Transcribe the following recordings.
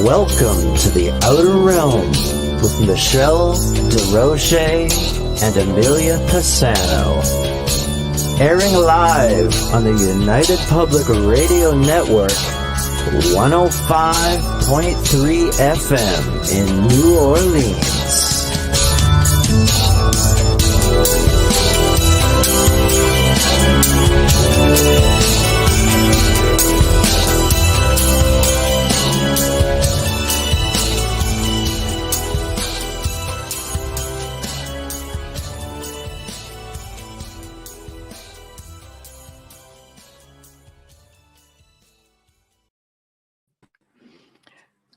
Welcome to the Outer Realm with Michelle DeRoche and Amelia Pisano. Airing live on the United Public Radio Network, 105.3 FM in New Orleans.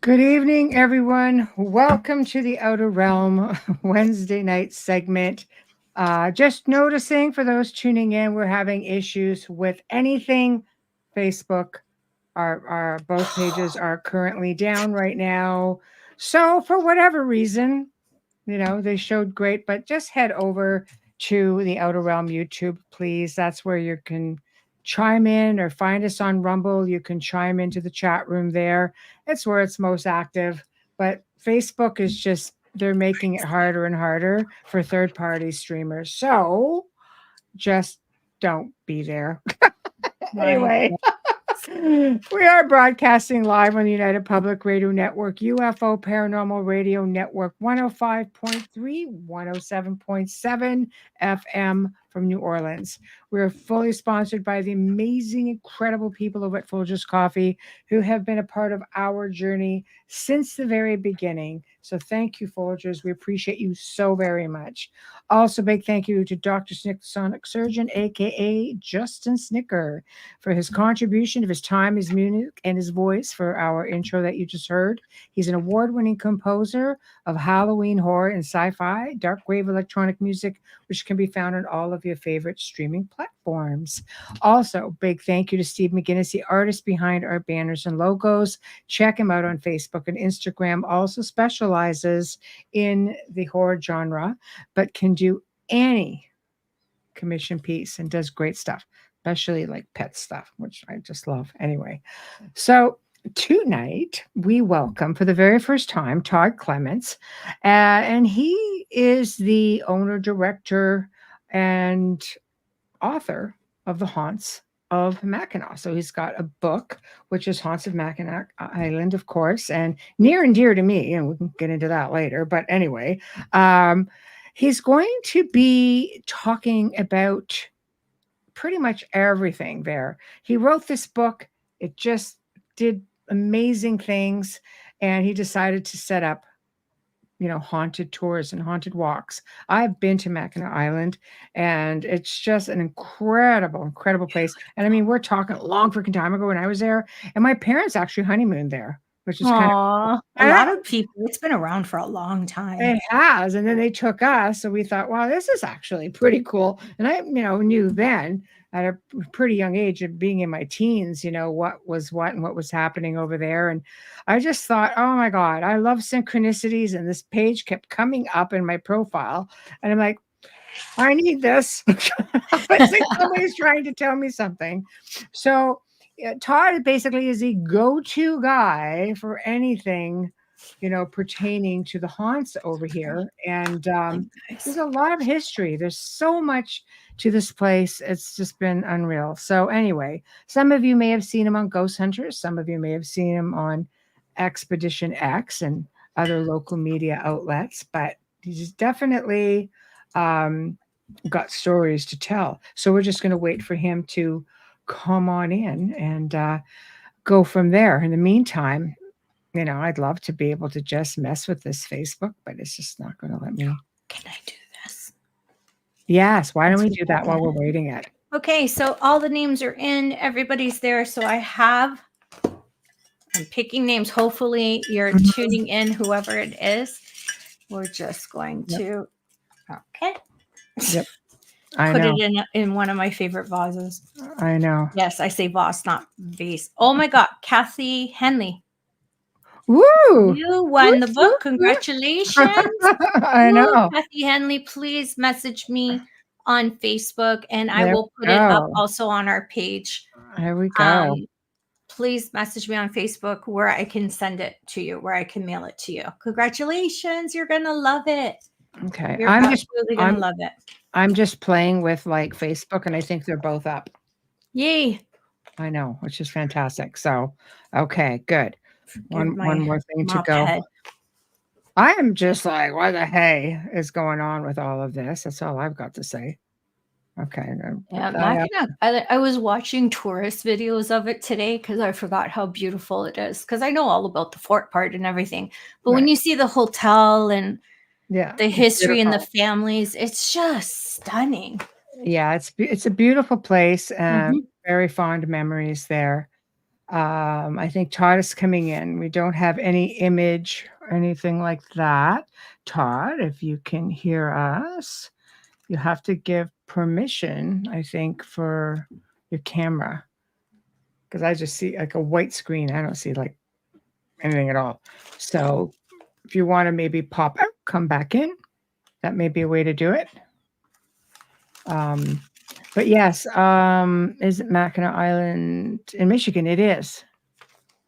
Good evening, everyone. Welcome to the Outer Realm Wednesday night segment. Just noticing for those tuning in, we're having issues with anything Facebook. Our both pages are currently down right now. So for whatever reason, they showed great, but just head over to the Outer Realm YouTube, please. That's where you can chime in or find us on Rumble. You can chime into the chat room there. It's where it's most active. But Facebook is just, they're making it harder and harder for third-party streamers. So just don't be there. Anyway. We are broadcasting live on the United Public Radio Network, UFO Paranormal Radio Network, 105.3, 107.7 FM from New Orleans. We are fully sponsored by the amazing, incredible people over at Folgers Coffee who have been a part of our journey since the very beginning. So thank you, Folgers. We appreciate you so very much. Also, big thank you to Dr. Snick, the Sonic Surgeon, a.k.a. Justin Snicker, for his contribution of his time, his music, and his voice for our intro that you just heard. He's an award-winning composer of Halloween horror and sci-fi, dark wave electronic music, which can be found on all of your favorite streaming platforms. Also, big thank you to Steve McGinnis, the artist behind our banners and logos. Check him out on Facebook and Instagram. Also specializes in the horror genre, but can do any commission piece and does great stuff, especially like pet stuff, which I just love. Anyway, so tonight we welcome for the very first time Todd Clements, and he is the owner, director, and author of The Haunts of Mackinac. So he's got a book, which is Haunts of Mackinac Island, of course, and near and dear to me, and we can get into that later. But anyway, he's going to be talking about pretty much everything there. He wrote this book. It just did amazing things, and he decided to set up haunted tours and haunted walks. I've been to Mackinac Island, and it's just an incredible place. And I mean, we're talking a long freaking time ago when I was there, and my parents actually honeymooned there, which is kind of a lot of people. It's been around for a long time. It has, and then they took us, so we thought, wow, this is actually pretty cool. And I, knew then at a pretty young age of being in my teens, what was what and what was happening over there. And I just thought, oh my God, I love synchronicities. And this page kept coming up in my profile. And I'm like, I need this. It's like somebody's trying to tell me something. So Todd basically is the go-to guy for anything pertaining to the haunts over here. And there's a lot of history. There's so much to this place. It's just been unreal. So anyway, some of you may have seen him on Ghost Hunters. Some of you may have seen him on Expedition X and other local media outlets, but he's definitely got stories to tell. So we're just going to wait for him to come on in and go from there. In the meantime, I'd love to be able to just mess with this Facebook, but it's just not going to let me. Can I do this? Yes. Why don't we do that while we're waiting it? Okay. So all the names are in. Everybody's there. So I'm picking names. Hopefully you're tuning in, whoever it is. We're just going to, okay. Yep. Put it in one of my favorite vases. I know. Yes, I say vase, not vase. Oh my God. Kathy Henley. Woo! You won the book. Congratulations. I know. Kathy Henley, please message me on Facebook, and I will put it up also on our page. There we go. please message me on Facebook where I can send it to you, where I can mail it to you. Congratulations. You're going to love it. Okay. You're absolutely going to love it. I'm just playing with like Facebook, and I think they're both up. Yay. I know, which is fantastic. So, okay, good. One more thing to go. Head. I am just like, what the hey is going on with all of this? That's all I've got to say. Okay. Yeah, Mackinac. I was watching tourist videos of it today because I forgot how beautiful it is. Because I know all about the fort part and everything, but when you see the hotel and the history and the families, it's just stunning. Yeah, it's a beautiful place and very fond memories there. I think Todd is coming in. We don't have any image or anything like that. Todd, if you can hear us, you have to give permission, I think, for your camera. Because I just see like a white screen. I don't see like anything at all. So if you want to maybe pop out, come back in. That may be a way to do it. But yes, is it Mackinac Island in Michigan? It is.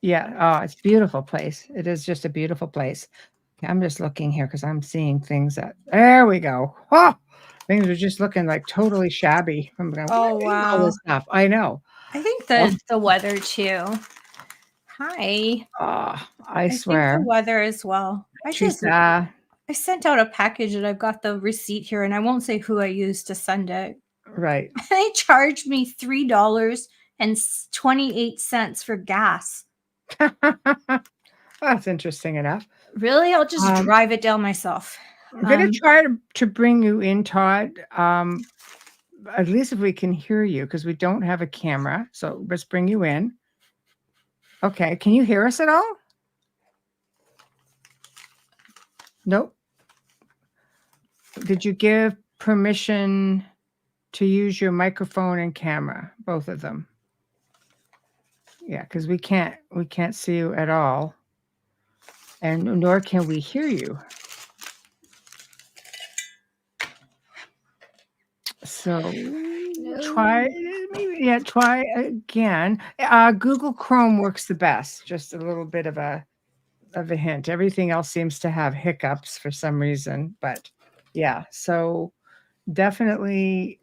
Yeah. Oh, it's a beautiful place. It is just a beautiful place. Okay, I'm just looking here because I'm seeing things that, there we go. Oh, things are just looking like totally shabby. I'm going, oh, wow. All this stuff. I know. I think the weather too. Hi. Oh, I swear. Think the weather as well. I sent out a package and I've got the receipt here, and I won't say who I used to send it. Right. They charged me $3.28 for gas. That's interesting enough. Really? I'll just drive it down myself. I'm going to try to bring you in, Todd. At least if we can hear you, because we don't have a camera. So let's bring you in. Okay. Can you hear us at all? Nope. Did you give permission to use your microphone and camera, both of them? Yeah, because we can't see you at all, and nor can we hear you. So try again. Google Chrome works the best. Just a little bit of a hint. Everything else seems to have hiccups for some reason, but yeah. So definitely,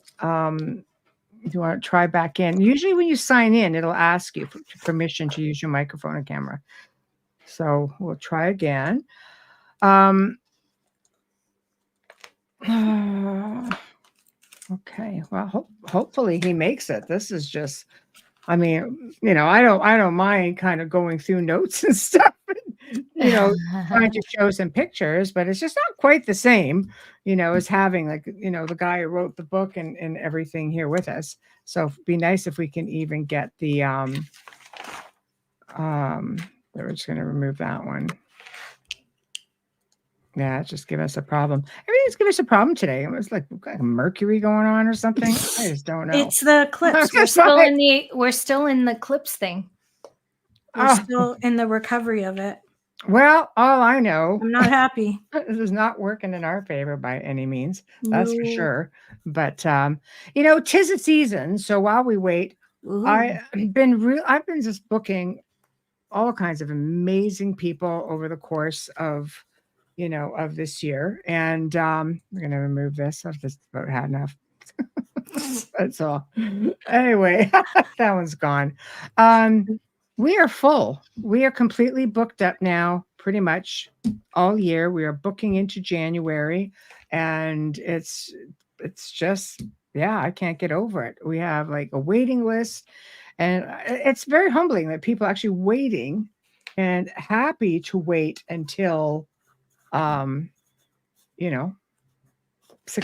if you want to try back in. Usually when you sign in, it'll ask you for permission to use your microphone and camera. So we'll try again. Okay. Well, hopefully he makes it. This is just, I mean, I don't mind kind of going through notes and stuff, trying to show some pictures, but it's just not quite the same, as having like, the guy who wrote the book and everything here with us. So it'd be nice if we can even get the, we're just going to remove that one. Yeah, it's just giving us a problem. Everything's giving us a problem today. It was like Mercury going on or something. I just don't know. It's the clips. We're still in the clips thing. We're still in the recovery of it. Well, all I know, I'm not happy. This is not working in our favor by any means. That's for sure. But 'tis a season. So while we wait, I've been just booking all kinds of amazing people over the course of this year. And we're going to remove this. I've just about had enough. That's all. Anyway, that one's gone. We are full. We are completely booked up now, pretty much all year. We are booking into January, and it's just, I can't get over it. We have like a waiting list, and it's very humbling that people are actually waiting and happy to wait until 6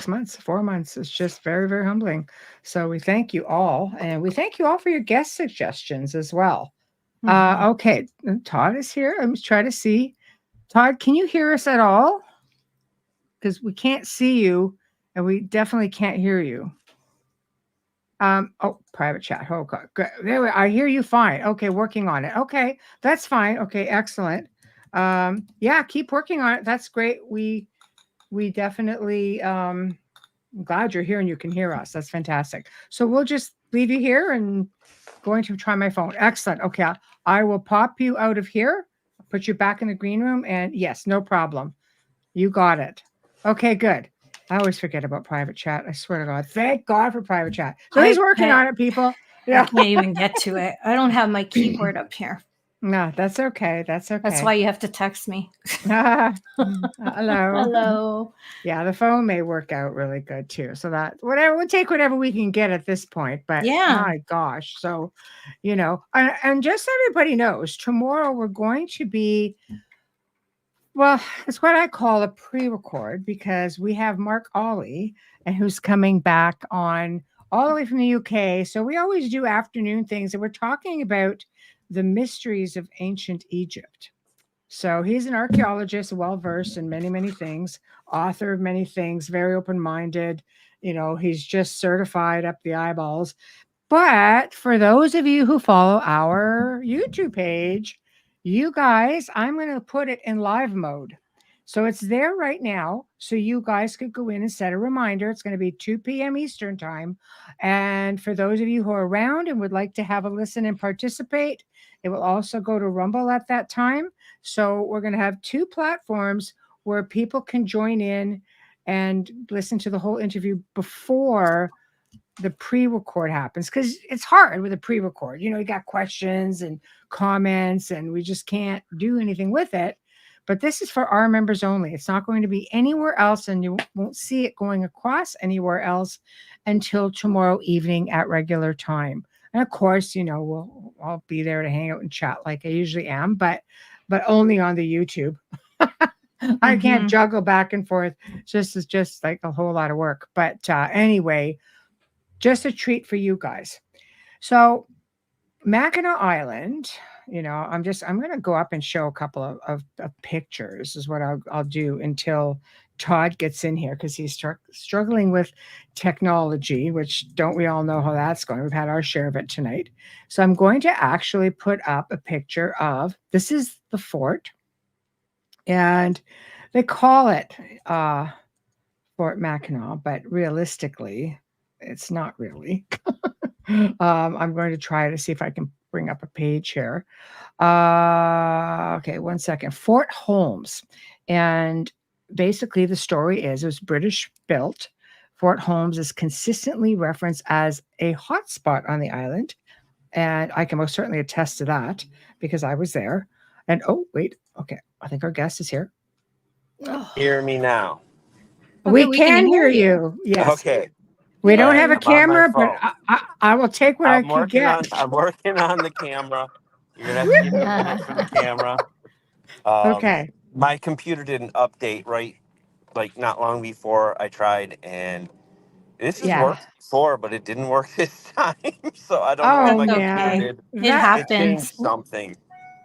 months, 4 months. It's just very, very humbling. So we thank you all, and we thank you all for your guest suggestions as well. Okay, Todd is here. Let me try to see. Todd, can you hear us at all? Because we can't see you, and we definitely can't hear you. Private chat. Oh, God. There we are. I hear you fine. Okay, working on it. Okay, that's fine. Okay, excellent. Keep working on it. That's great. We definitely I'm glad you're here and you can hear us. That's fantastic. So we'll just leave you here and going to try my phone. Excellent. Okay. I will pop you out of here, put you back in the green room, and yes, no problem. You got it. Okay, good. I always forget about private chat. I swear to God. Thank God for private chat. So he's working on it, people. I Yeah. can't even get to it. I don't have my keyboard up here. No, that's okay. That's okay. That's why you have to text me. Hello. Hello. Yeah, the phone may work out really good too. So that whatever we'll take whatever we can get at this point. But Yeah. my gosh. So, and just so everybody knows, tomorrow we're going to be, well, it's what I call a pre-record because we have Mark Ollie and who's coming back on all the way from the UK. So we always do afternoon things, and we're talking about the mysteries of ancient Egypt. So he's an archaeologist, well versed in many, many things, author of many things, very open minded. He's just certified up the eyeballs. But for those of you who follow our YouTube page, you guys, I'm going to put it in live mode. So it's there right now. So you guys could go in and set a reminder. It's going to be 2 p.m. Eastern time. And for those of you who are around and would like to have a listen and participate, it will also go to Rumble at that time. So we're going to have 2 platforms where people can join in and listen to the whole interview before the pre-record happens, because it's hard with a pre-record. You got questions and comments and we just can't do anything with it. But this is for our members only. It's not going to be anywhere else, and you won't see it going across anywhere else until tomorrow evening at regular time. And of course, I'll be there to hang out and chat like I usually am, but only on the YouTube. I can't juggle back and forth. It's just like a whole lot of work. But anyway, just a treat for you guys. So Mackinac Island, I'm going to go up and show a couple of pictures is what I'll do until Todd gets in here, because he's struggling with technology, which don't we all know how that's going? We've had our share of it tonight. So I'm going to actually put up a picture of, this is the fort, and they call it Fort Mackinac, but realistically, it's not really. I'm going to try to see if I can bring up a page here. Okay, one second. Fort Holmes. And basically the story is it was British built. Fort Holmes is consistently referenced as a hotspot on the island. And I can most certainly attest to that because I was there. And oh, wait. Okay. I think our guest is here. Hear me now. We can hear you. Yes. Okay. We don't have a I'm on my camera, but I will take what I can get. I'm working on the camera. You're going to have to give me a minute for the camera. Okay. My computer didn't update not long before I tried, and this has worked before, but it didn't work this time. So I don't know if my computer did. It happens. It changed something.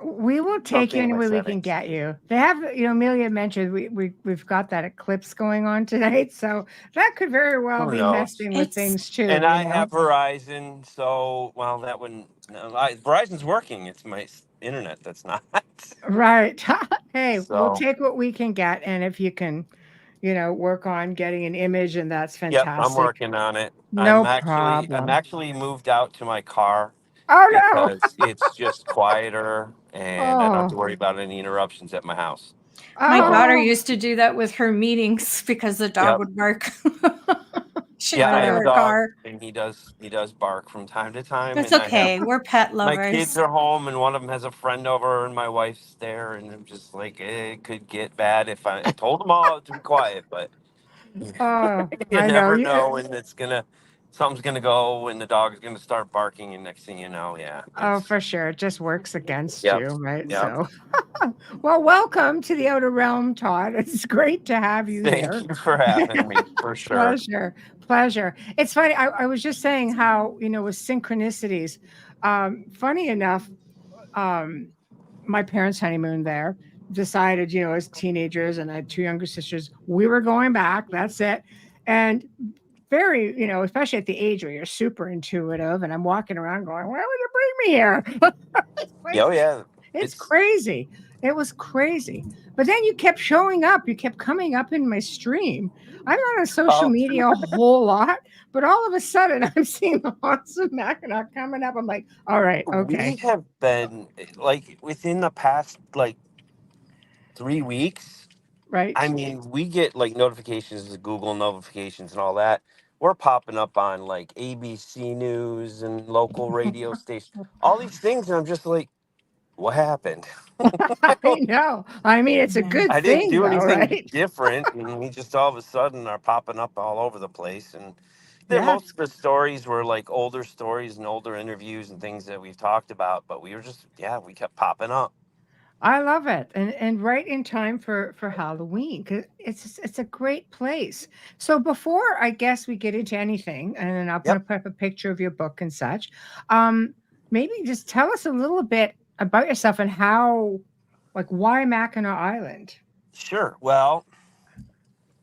We will take you any way we can get you. They have, Amelia mentioned we've got that eclipse going on tonight, so that could very well be messing with things too. And I have Verizon, so that wouldn't. Verizon's working. It's my internet that's not. Right. Hey, we'll take what we can get, and if you can, work on getting an image, and that's fantastic. Yep, I'm working on it. No problem. I'm actually moved out to my car. Oh no! Because it's just quieter, and I don't have to worry about any interruptions at my house. My daughter used to do that with her meetings because the dog would bark. I have a dog, and he does bark from time to time. It's okay. We're pet lovers. My kids are home, and one of them has a friend over, and my wife's there, and I'm just like, it could get bad if I told them all to be quiet, but you never know, and something's going to go and the dog is going to start barking, and next thing you know, Oh, for sure. It just works against you, right? Yep. So, well, welcome to the Outer Realm, Todd. It's great to have you here. Thank you for having me, for sure. Pleasure. It's funny. I was just saying how, with synchronicities, funny enough, my parents' honeymoon there decided, as teenagers, and I had 2 younger sisters, we were going back. That's it. And very, especially at the age where you're super intuitive, and I'm walking around going, why would you bring me here? Oh yeah, it's crazy. It was crazy. But then you kept showing up. You kept coming up in my stream. I'm not on social Oh, media a whole lot, but all of a sudden I'm seeing the haunts of Mackinac coming up. I'm like, all right, we okay, have been like within the past like 3 weeks. I right. mean, we get like notifications, Google notifications, and all that. We're popping up on like ABC News and local radio stations, all these things, and I'm just like, what happened? I know. I mean, it's a Yeah. good I didn't thing, do though, anything right? different, and we just all of a sudden are popping up all over the place. And Yeah, most of the stories were like older stories and older interviews and things that we've talked about, but we were just, yeah, we kept popping up. I love it, and right in time for Halloween. 'Cause it's a great place. So before I guess we get into anything, and then I'm going Yep, to put up a picture of your book and such. Um, maybe just tell us a little bit about yourself and how, like, why Mackinac Island? sure. Well,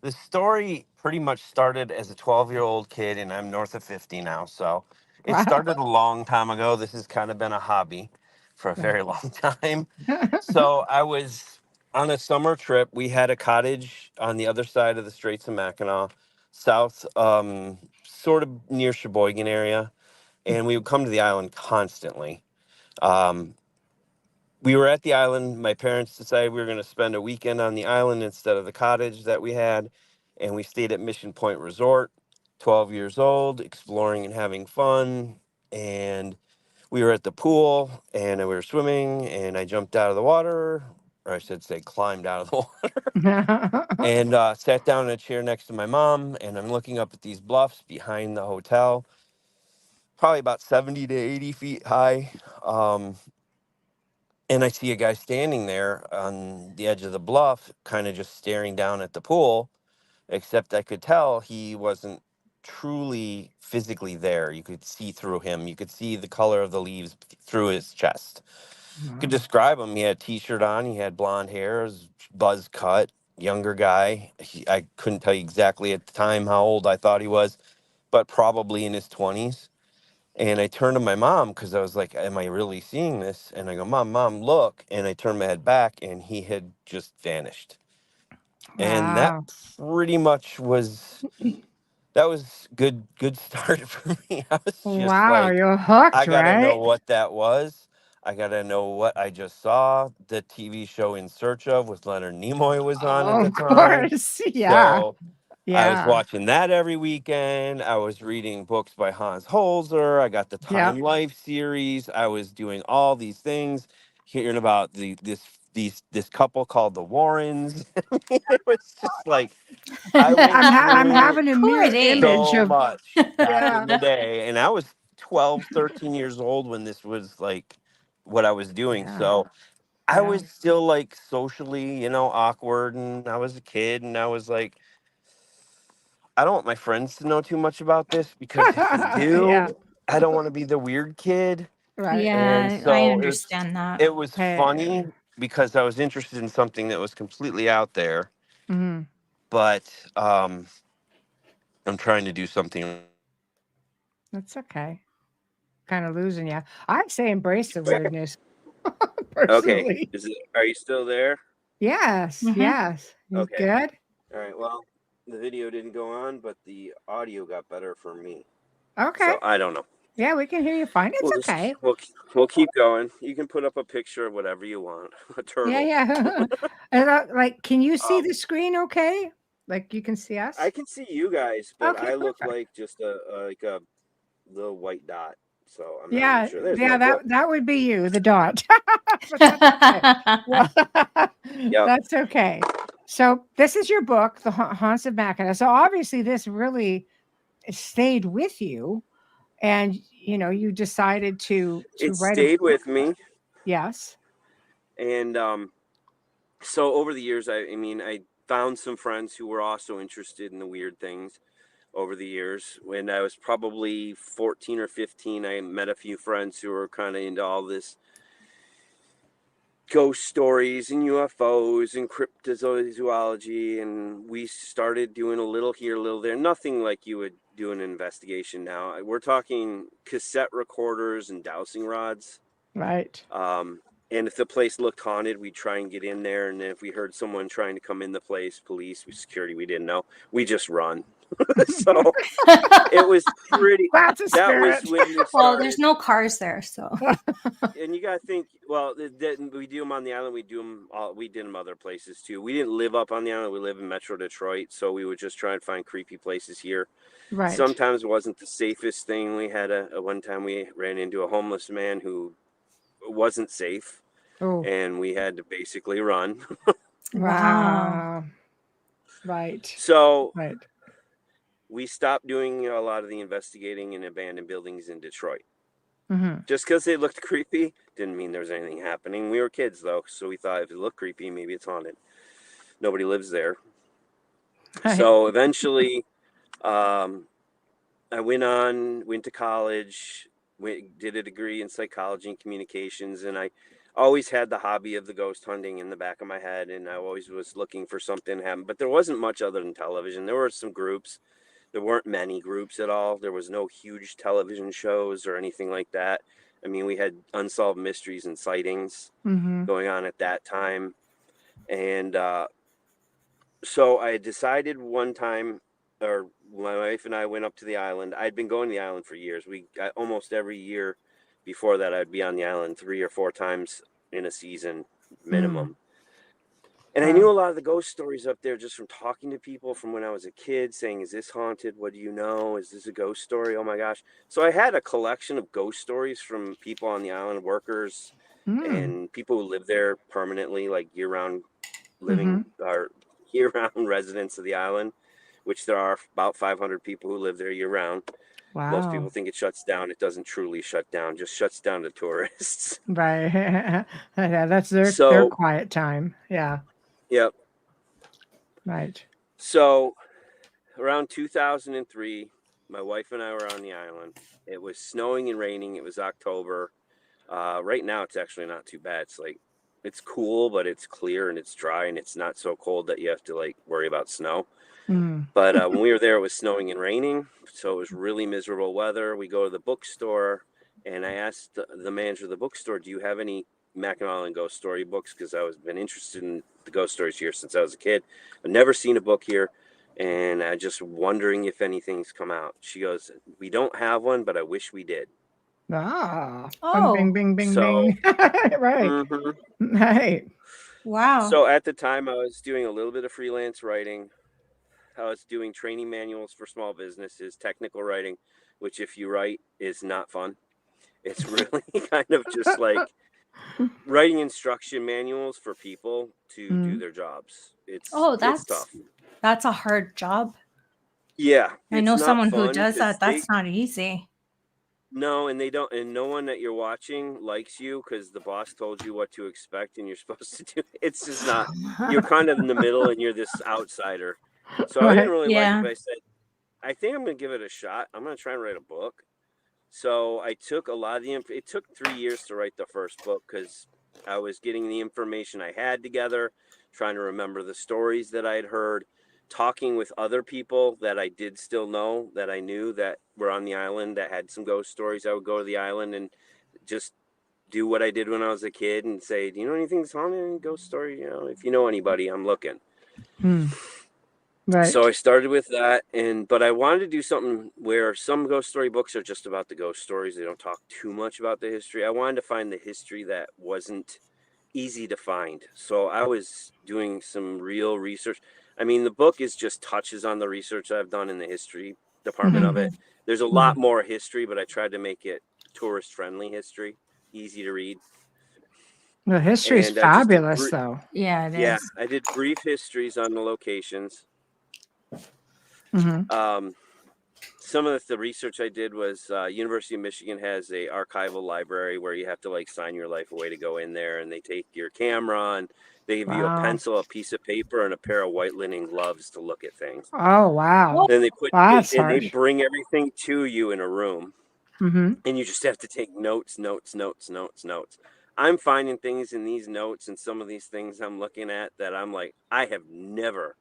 the story pretty much started as a 12-year-old kid, and I'm north of 50 now. So it Wow. started a long time ago. This has kind of been a hobby for a Yeah. very long time. So I was on a summer trip. We had a cottage on the other side of the Straits of Mackinac, south, sort of near Sheboygan area. And we would come to the island constantly. Um, we were at the island. My parents decided we were going to spend a weekend on the island instead of the cottage that we had. And we stayed at Mission Point Resort, 12 years old, exploring and having fun. And we were at the pool and we were swimming, and I jumped out of the water, or I should say, climbed out of the water, and sat down in a chair next to my mom. And I'm looking up at these bluffs behind the hotel, probably about 70 to 80 feet high. Um, And I see a guy standing there on the edge of the bluff, kind of just staring down at the pool, except I could tell he wasn't truly physically there. You could see through him. You could see the color of the leaves through his chest. Could Wow. describe him. He had a t-shirt on, he had blonde hair, his buzz cut, younger guy. I couldn't tell you exactly at the time how old I thought he was, but probably in his 20s. And I turned to my mom because I was like, am I really seeing this? And I go, Mom, look. And I turned my head back, and he had just vanished. And that Wow. pretty much was, that was good start for me. I was just Wow, like, you're hooked, I gotta know right? what that was. I gotta know what I just saw. The TV show In Search of with Leonard Nimoy was on at Oh, the of time. course. Yeah. So I was Yeah. watching that every weekend. I was reading books by Hans Holzer. I got the Yep. Time Life series. I was doing all these things, hearing about this couple called the Warrens. It was just like I went I'm through having a Who are mirror they? image so of much back yeah. in the day, and I was 12, 13 years old when this was like what I was doing. Yeah. So I Yeah. was still like socially, awkward, and I was a kid, and I was like, I don't want my friends to know too much about this because if they Yeah. do, I don't want to be the weird kid. Right. And Yeah, I so understand that. it was Hey. funny because I was interested in something that was completely out there, Mhm. but I'm trying to do something. That's okay. Kind of losing you. I say embrace the Okay. weirdness Okay. personally. Are you still there? Yes. Hmm. Yes. You Okay. good? All right. Well, the video didn't go on, but the audio got better for me. Okay. So I don't know. Yeah, we can hear you fine. It's We'll just okay. we'll keep going. You can put up a picture of whatever you want. A Yeah, turtle. yeah. And, like, can you see Um, the screen okay? Like, you can see I us? can see you guys, but Okay, I look perfect. like just a little white dot. So I'm not even Yeah, sure. There's yeah, my book. that would be you, the dot. But that's okay. Well, Yep. that's okay. So this is your book, The Haunts of Mackinac. So obviously this really stayed with you, and you decided to It write a stayed book with about me, it. Yes. and so over the years, I mean, I found some friends who were also interested in the weird things over the years. When I was probably 14 or 15, I met a few friends who were kind of into all this ghost stories and UFOs and cryptozoology, and we started doing a little here, a little there. Nothing like you would do an investigation now. We're talking cassette recorders and dowsing rods. Right. Um, And if the place looked haunted, we'd try and get in there. And if we heard someone trying to come in the place, police, security, we didn't know, we just run. So it was pretty. That's a That was spirit. when we Well, started. there's no cars there, so. And you got to think, well, we do them on the island. We do them all. We did them other places too. We didn't live up on the island. We live in Metro Detroit. So we would just try and find creepy places here. Right. Sometimes it wasn't the safest thing. We had one time we ran into a homeless man who wasn't safe. Oh. And we had to basically run. Wow. Right. So Right. we stopped doing a lot of the investigating in abandoned buildings in Detroit. Mm-hmm. Just because they looked creepy didn't mean there was anything happening. We were kids, though, so we thought if it looked creepy, maybe it's haunted. Nobody lives there. Right. So eventually, I went to college, did a degree in psychology and communications, and I always had the hobby of the ghost hunting in the back of my head, and I always was looking for something to happen. But there wasn't much other than television. There were some groups. There weren't many groups at all. There was no huge television shows or anything like that. I mean, we had unsolved mysteries and sightings going on at that time. And so I decided one time, or my wife and I went up to the island. I'd been going to the island for years. Almost every year before that, I'd be on the island 3 or 4 times in a season minimum. And I knew a lot of the ghost stories up there just from talking to people from when I was a kid, saying, is this haunted? What do you know? Is this a ghost story? Oh my gosh. So I had a collection of ghost stories from people on the island, workers and people who live there permanently, like year-round living or year-round residents of the island, which there are about 500 people who live there year-round. Wow. Most people think it shuts down. It doesn't truly shut down, just shuts down to tourists. Right. Yeah, that's their quiet time. Yeah. Yep. Right. So around 2003, my wife and I were on the island. It was snowing and raining. It was October. Right now, it's actually not too bad. It's cool, but it's clear and it's dry and it's not so cold that you have to worry about snow. But when we were there, it was snowing and raining. So it was really miserable weather. We go to the bookstore and I asked the manager of the bookstore, do you have any Mackinac Island ghost story books? Because I was been interested in the ghost stories here since I was a kid. I've never seen a book here. And I'm just wondering if anything's come out. She goes, we don't have one, but I wish we did. Ah. Oh. Bing, bing, bing, So, bing. Right. Right. Wow. So at the time, I was doing a little bit of freelance writing. I was doing training manuals for small businesses, technical writing, which if you write is not fun. It's really kind of just like writing instruction manuals for people to do their jobs. It's tough. That's a hard job. Yeah. I know someone who does that. That's not easy. No, and they don't, and no one that you're watching likes you because the boss told you what to expect and you're supposed to do. It's just not, you're kind of in the middle and you're this outsider. So I didn't really like it, but I said, I think I'm going to give it a shot. I'm going to try and write a book. So I took a lot of it took 3 years to write the first book because I was getting the information I had together, trying to remember the stories that I had heard, talking with other people that I did still know, that I knew that were on the island that had some ghost stories. I would go to the island and just do what I did when I was a kid and say, do you know anything that's haunted, any ghost story? You know, if you know anybody, I'm looking. Right. So I started with that, but I wanted to do something where some ghost story books are just about the ghost stories. They don't talk too much about the history. I wanted to find the history that wasn't easy to find. So I was doing some real research. I mean, the book is just touches on the research I've done in the history department of it. There's a lot more history, but I tried to make it tourist-friendly history, easy to read. The history is fabulous, though. Yeah, it is. Yeah, I did brief histories on the locations. Some of the research I did was University of Michigan has a archival library where you have to sign your life away to go in there, and they take your camera and they give you a pencil, a piece of paper, and a pair of white linen gloves to look at things. Oh, wow. Then they bring everything to you in a room, and you just have to take notes. I'm finding things in these notes and some of these things I'm looking at that I'm like, I have never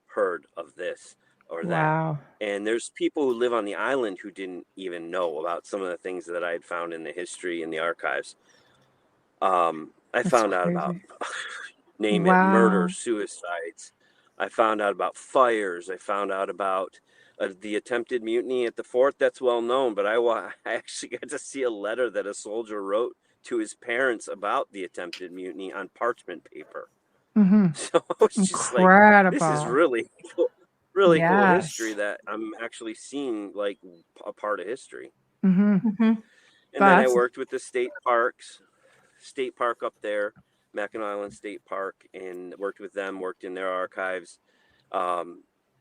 heard of this or that. Wow. And there's people who live on the island who didn't even know about some of the things that I had found in the history and the archives. I That's found out about, crazy. name it, murder, Wow. suicides. I found out about fires. I found out about the attempted mutiny at the fort. That's well known, but I actually got to see a letter that a soldier wrote to his parents about the attempted mutiny on parchment paper. Mm-hmm. So I was just like, this is Incredible. really cool, really cool history Yes. that I'm actually seeing like a part of history. Mm-hmm. Mm-hmm. And then I But worked with the state park up there, Mackinac Island State Park, and worked with them, worked in their archives.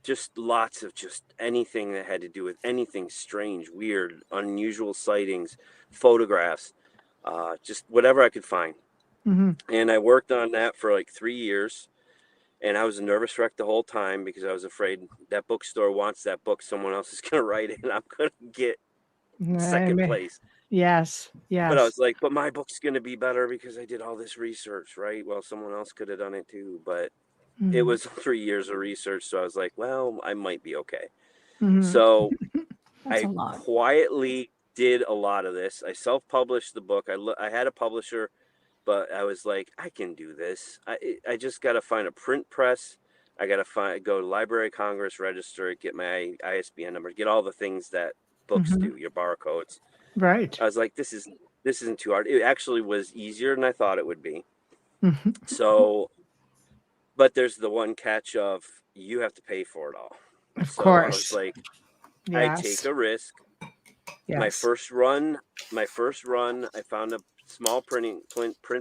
Just lots of just anything that had to do with anything strange, weird, unusual sightings, photographs, just whatever I could find. mm-hmm. And I worked on that for like 3 years. And I was a nervous wreck the whole time because I was afraid that bookstore wants that book. Someone else is going to write it and I'm going to get second place. Yes. But I Yes. was like, but my book's going to be better because I did all this research, right? Well, someone else could have done it too. But it Mm-hmm. was 3 years of research. So I was like, well, I might be okay. Mm-hmm. So That's I a lot. quietly did a lot of this. I self-published the book. I had a publisher, but I was like, I can do this. I just got to find a print press. I got to go to Library of Congress, register it, get my ISBN number, get all the things that books Mm-hmm. do, your barcodes. Right. I was like, this isn't too hard. It actually was easier than I thought it would be. Mm-hmm. So, but there's the one catch of you have to pay for it all. Of So course. I was like, yes. I take a risk. Yes. My first run, I found a small print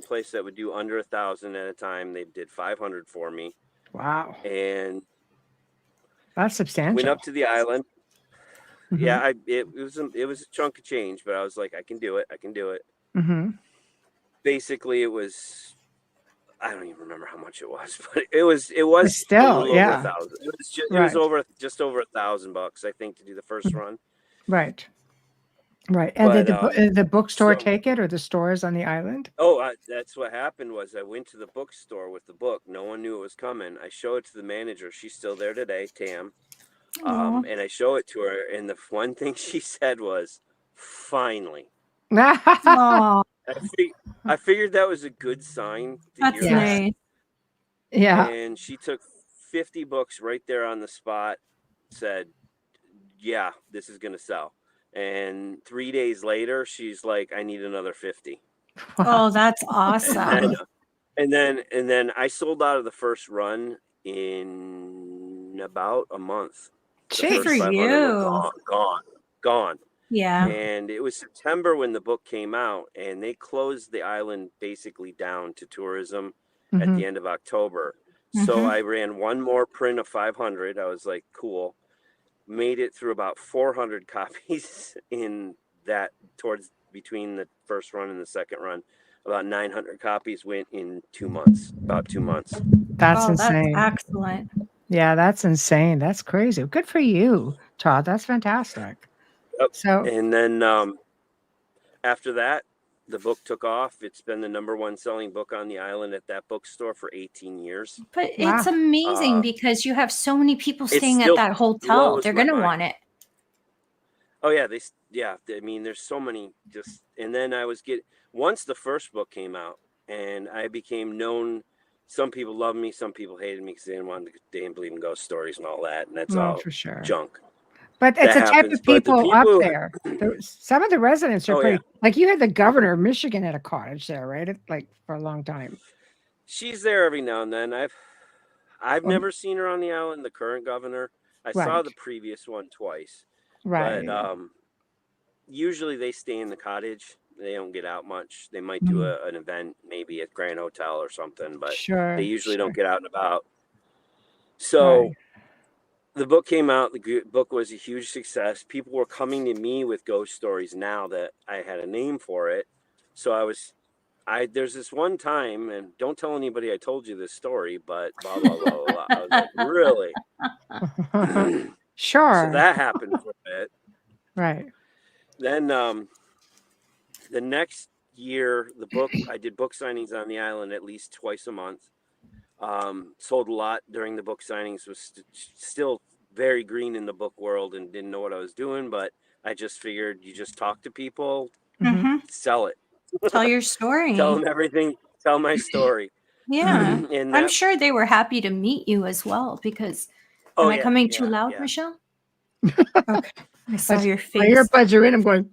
place that would do under 1,000 at a time. They did 500 for me. Wow. And That's substantial. went up to the island. Mm-hmm. Yeah, it was a chunk of change, but I was like, I can do it. Mm-hmm. Basically, it was, I don't even remember how much it was, but it was still, a little over 1,000. It was just, right. It was just over $1,000, I think, to do the first run. Right. Right. And But, did the bookstore take it, or the stores on the island? Oh, that's what happened was I went to the bookstore with the book. No one knew it was coming. I show it to the manager. She's still there today, Tam. And I show it to her. And the one thing she said was, finally. Oh, I figured that was a good sign to that's hear that. nice. Yeah. And she took 50 books right there on the spot, said, yeah, this is going to sell. And 3 days later, she's like, I need another 50. Oh, that's awesome. And then I sold out of the first run in about a month. Good for you. Gone. Yeah. And it was September when the book came out, and they closed the island basically down to tourism at the end of October. So I ran one more print of 500. I was like, cool. Made it through about 400 copies in that between the first run and the second run. About 900 copies went in 2 months, about 2 months. That's insane. That's excellent. Yeah, that's insane. That's crazy. Good for you, Todd. That's fantastic. Yep. So, and then after that, the book took off. It's been the #1 selling book on the island at that bookstore for 18 years. But it's amazing because you have so many people staying at still that hotel. They're going to want it. Oh yeah, I mean, there's so many and then once the first book came out and I became known, some people loved me, some people hated me because they didn't believe in ghost stories and all that. And that's all for sure. Junk. But it's that a type of people up there. Some of the residents are pretty, yeah. like you had the governor of Michigan at a cottage there, right? Like for a long time. She's there every now and then. I've never seen her on the island, the current governor. I saw the previous one twice. Right. But usually they stay in the cottage. They don't get out much. They might do an event, maybe at Grand Hotel or something, but they usually don't get out and about. So the book came out. The book was a huge success. People were coming to me with ghost stories now that I had a name for it. So there's this one time, and don't tell anybody I told you this story, but blah, blah, blah, blah, blah. I was like, really? Sure. So that happened for a bit. Right. Then the next year, I did book signings on the island at least twice a month. Sold a lot during the book signings, was still very green in the book world and didn't know what I was doing, but I just figured you just talk to people, sell it. Tell your story. Tell them everything tell my story. Yeah. And I'm that, sure they were happy to meet you as well because oh am I yeah, coming too yeah, loud, yeah. Michelle? Okay. I saw your My face. earbuds are in. I'm going.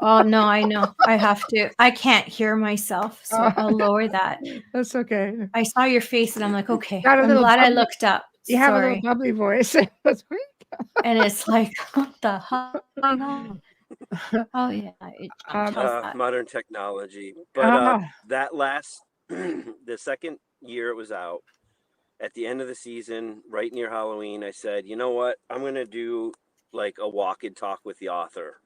Oh no, I know. I have to. I can't hear myself, so I'll lower that. That's okay. I saw your face and I'm like, okay. Got a I'm little glad I bubbly- looked up. You have a little Sorry. bubbly voice. That's right. And it's like, what the hell going on? Oh yeah, it jumped. How's that? Modern technology. But Ah, that last, the second year it was out, at the end of the season, right near Halloween, I said, you know what? I'm going to do like a walk and talk with the author.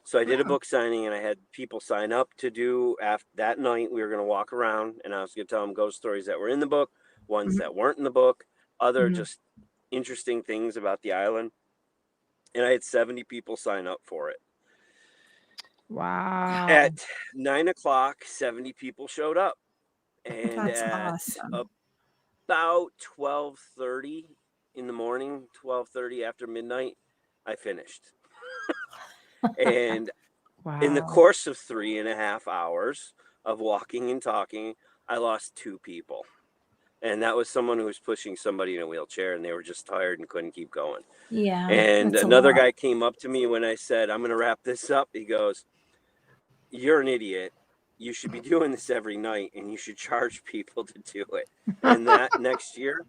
So I did a book signing and I had people sign up to do after that night. We were going to walk around and I was going to tell them ghost stories that were in the book, ones that weren't in the book, other just interesting things about the island. And I had 70 people sign up for it. wow. At 9 o'clock, 70 people showed up. And That's at awesome. about 12:30 in the morning, 12:30 after midnight, I finished. And Wow. in the course of 3.5 hours of walking and talking, I lost 2 people. And that was someone who was pushing somebody in a wheelchair and they were just tired and couldn't keep going. Yeah. And that's a another lot. guy came up to me when I said, I'm going to wrap this up. He goes, you're an idiot. You should be doing this every night and you should charge people to do it. And that next year,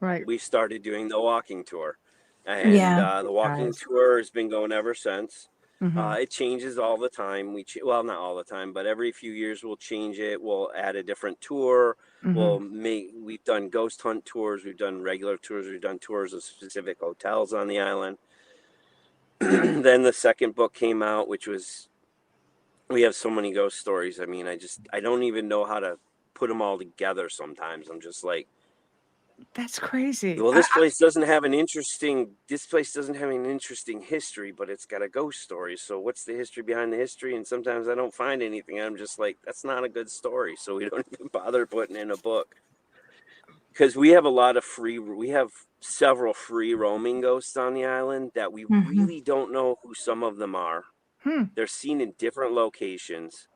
Right. we started doing the walking tour. And Yeah. the walking Nice. tour has been going ever since. Mhm. It changes all the time. Well, not all the time, but every few years we'll change it. We'll add a different tour. We've done ghost hunt tours. We've done regular tours. We've done tours of specific hotels on the island. Then the second book came out, which was, we have so many ghost stories. I mean, I don't even know how to put them all together sometimes. I'm just like, That's crazy. well, this place doesn't have an interesting history, but it's got a ghost story. So what's the history behind the history? And sometimes I don't find anything. I'm just like, that's not a good story. So we don't even bother putting in a book. Because we have several free roaming ghosts on the island that we really don't know who some of them are. They're seen in different locations.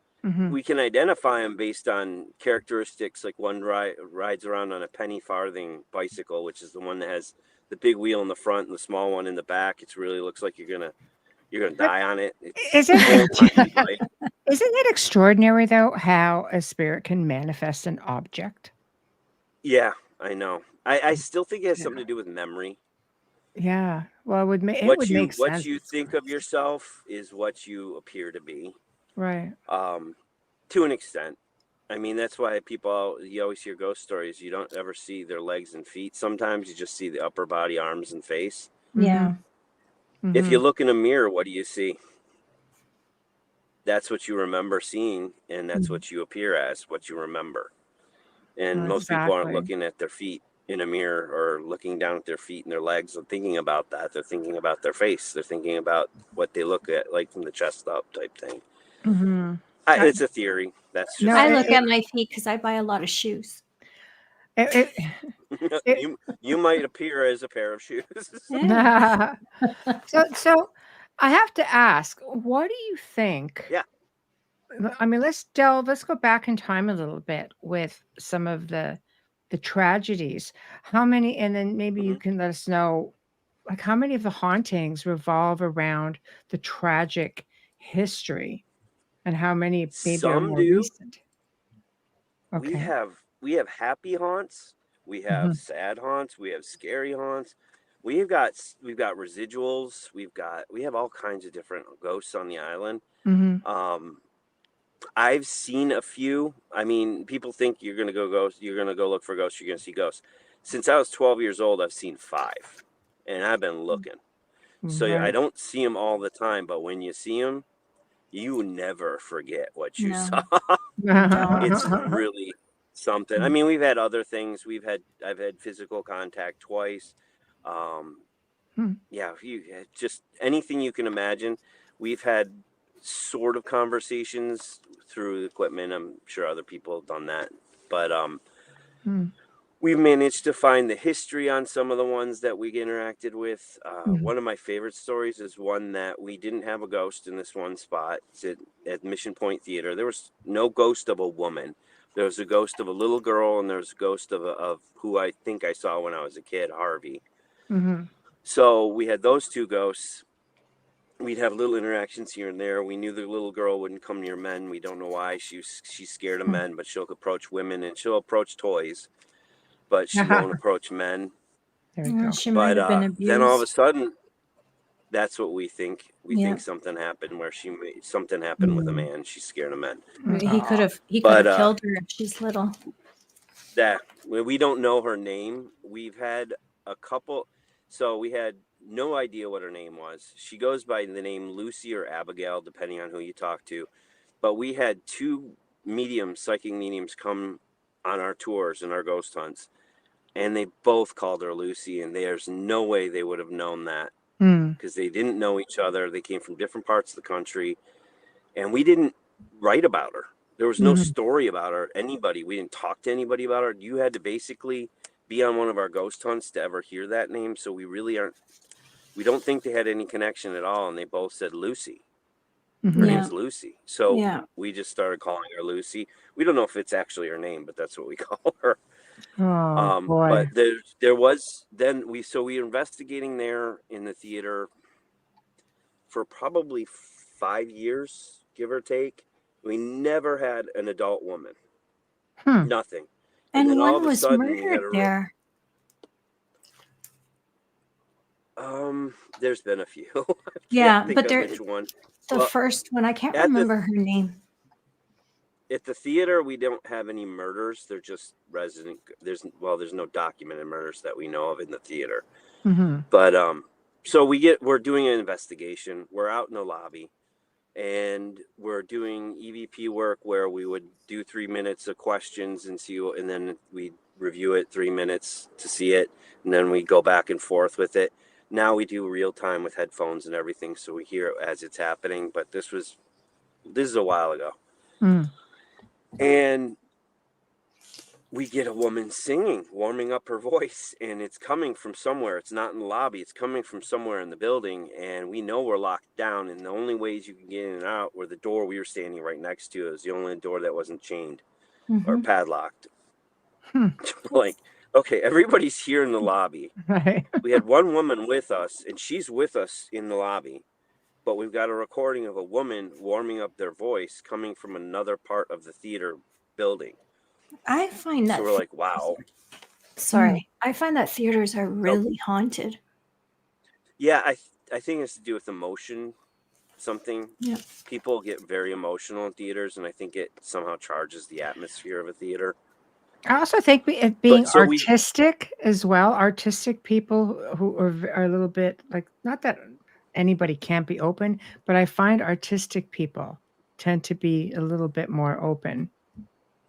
We can identify them based on characteristics, like one rides around on a penny farthing bicycle, which is the one that has the big wheel in the front and the small one in the back. It really looks like you're gonna die on it. Isn't Isn't it extraordinary though how a spirit can manifest an object? Yeah, I know. I still think it has something to do with memory. Yeah. Well, it would make What sense. you think of yourself is what you appear to be. Right. To an extent. I mean, that's why you always hear ghost stories. You don't ever see their legs and feet. Sometimes you just see the upper body, arms, and face. Yeah. If you look in a mirror, what do you see? That's what you remember seeing, and that's what you appear as, what you remember. And most people aren't looking at their feet in a mirror or looking down at their feet and their legs and thinking about that. They're thinking about their face. They're thinking about what they look at, like from the chest up type thing. It's a theory. That's just I look at my feet because I buy a lot of shoes. You might appear as a pair of shoes. So I have to ask, what do you think? Yeah. I mean, let's go back in time a little bit with some of the tragedies. How many, and then maybe you can let us know, like, how many of the hauntings revolve around the tragic history, and how many maybe are more recent? Okay. We have happy haunts, we have sad haunts, we have scary haunts. We've got residuals, we have all kinds of different ghosts on the island. I've seen a few. I mean, people think you're gonna go look for ghosts, you're gonna see ghosts. Since I was 12 years old, I've seen 5, and I've been looking. So I don't see them all the time, but when you see them, you never forget what you saw. It's really something. I mean, we've had other things. I've had physical contact twice. Yeah, just anything you can imagine. We've had sort of conversations through equipment. I'm sure other people have done that, but we've managed to find the history on some of the ones that we interacted with. One of my favorite stories is one that we didn't have a ghost in this one spot. It's at Mission Point Theater. There was no ghost of a woman, There was a ghost of a little girl, and there was a ghost of who I think I saw when I was a kid, Harvey. Mm-hmm. So we had those two ghosts. We'd have little interactions here and there. We knew the little girl wouldn't come near men. We don't know why. She's scared of men, but she'll approach women, and she'll approach toys, but she won't approach men. There we go. She might have been abused. Then all of a sudden, that's what we think. We think something happened where something happened with a man. She's scared of men. He could have killed her if she's little. That we don't know her name. We've had a couple, so we had no idea what her name was. She goes by the name Lucy or Abigail, depending on who you talk to. But we had two psychic mediums come on our tours and our ghost hunts, and they both called her Lucy, and there's no way they would have known that because they didn't know each other. They came from different parts of the country, and we didn't write about her. There was no story about her. Anybody. We didn't talk to anybody about her. You had to basically be on one of our ghost hunts to ever hear that name. So we really aren't. We don't think they had any connection at all. And they both said Lucy. Her name's Lucy. So we just started calling her Lucy. We don't know if it's actually her name, but that's what we call her. Oh, boy. But there was then we were investigating there in the theater for probably 5 years, give or take. We never had an adult woman. Nothing. And then all one of a was sudden, murdered there. There's been a few. But which one. The first one, I can't remember her name. At the theater, we don't have any murders. They're just resident. There's no documented murders that we know of in the theater. But so we're doing an investigation. We're out in the lobby, and we're doing EVP work where we would do 3 minutes of questions and then we review it 3 minutes to see it, and then we go back and forth with it. Now we do real time with headphones and everything, so we hear it as it's happening. But this is a while ago. And we get a woman singing, warming up her voice, and it's coming from somewhere. It's not in the lobby. It's coming from somewhere in the building, and we know we're locked down, and the only ways you can get in and out were the door we were standing right next to. It was the only door that wasn't chained or padlocked. Like, okay, everybody's here in the lobby. Right. We had one woman with us, and she's with us in the lobby, but we've got a recording of a woman warming up their voice coming from another part of the theater building. I find that. So we're like, wow. Sorry. I find that theaters are really haunted. Yeah, I think it's to do with emotion, something. Yeah. People get very emotional in theaters, and I think it somehow charges the atmosphere of a theater. I also think it being artistic as well. Artistic people who are a little bit like, not that anybody can't be open, but I find artistic people tend to be a little bit more open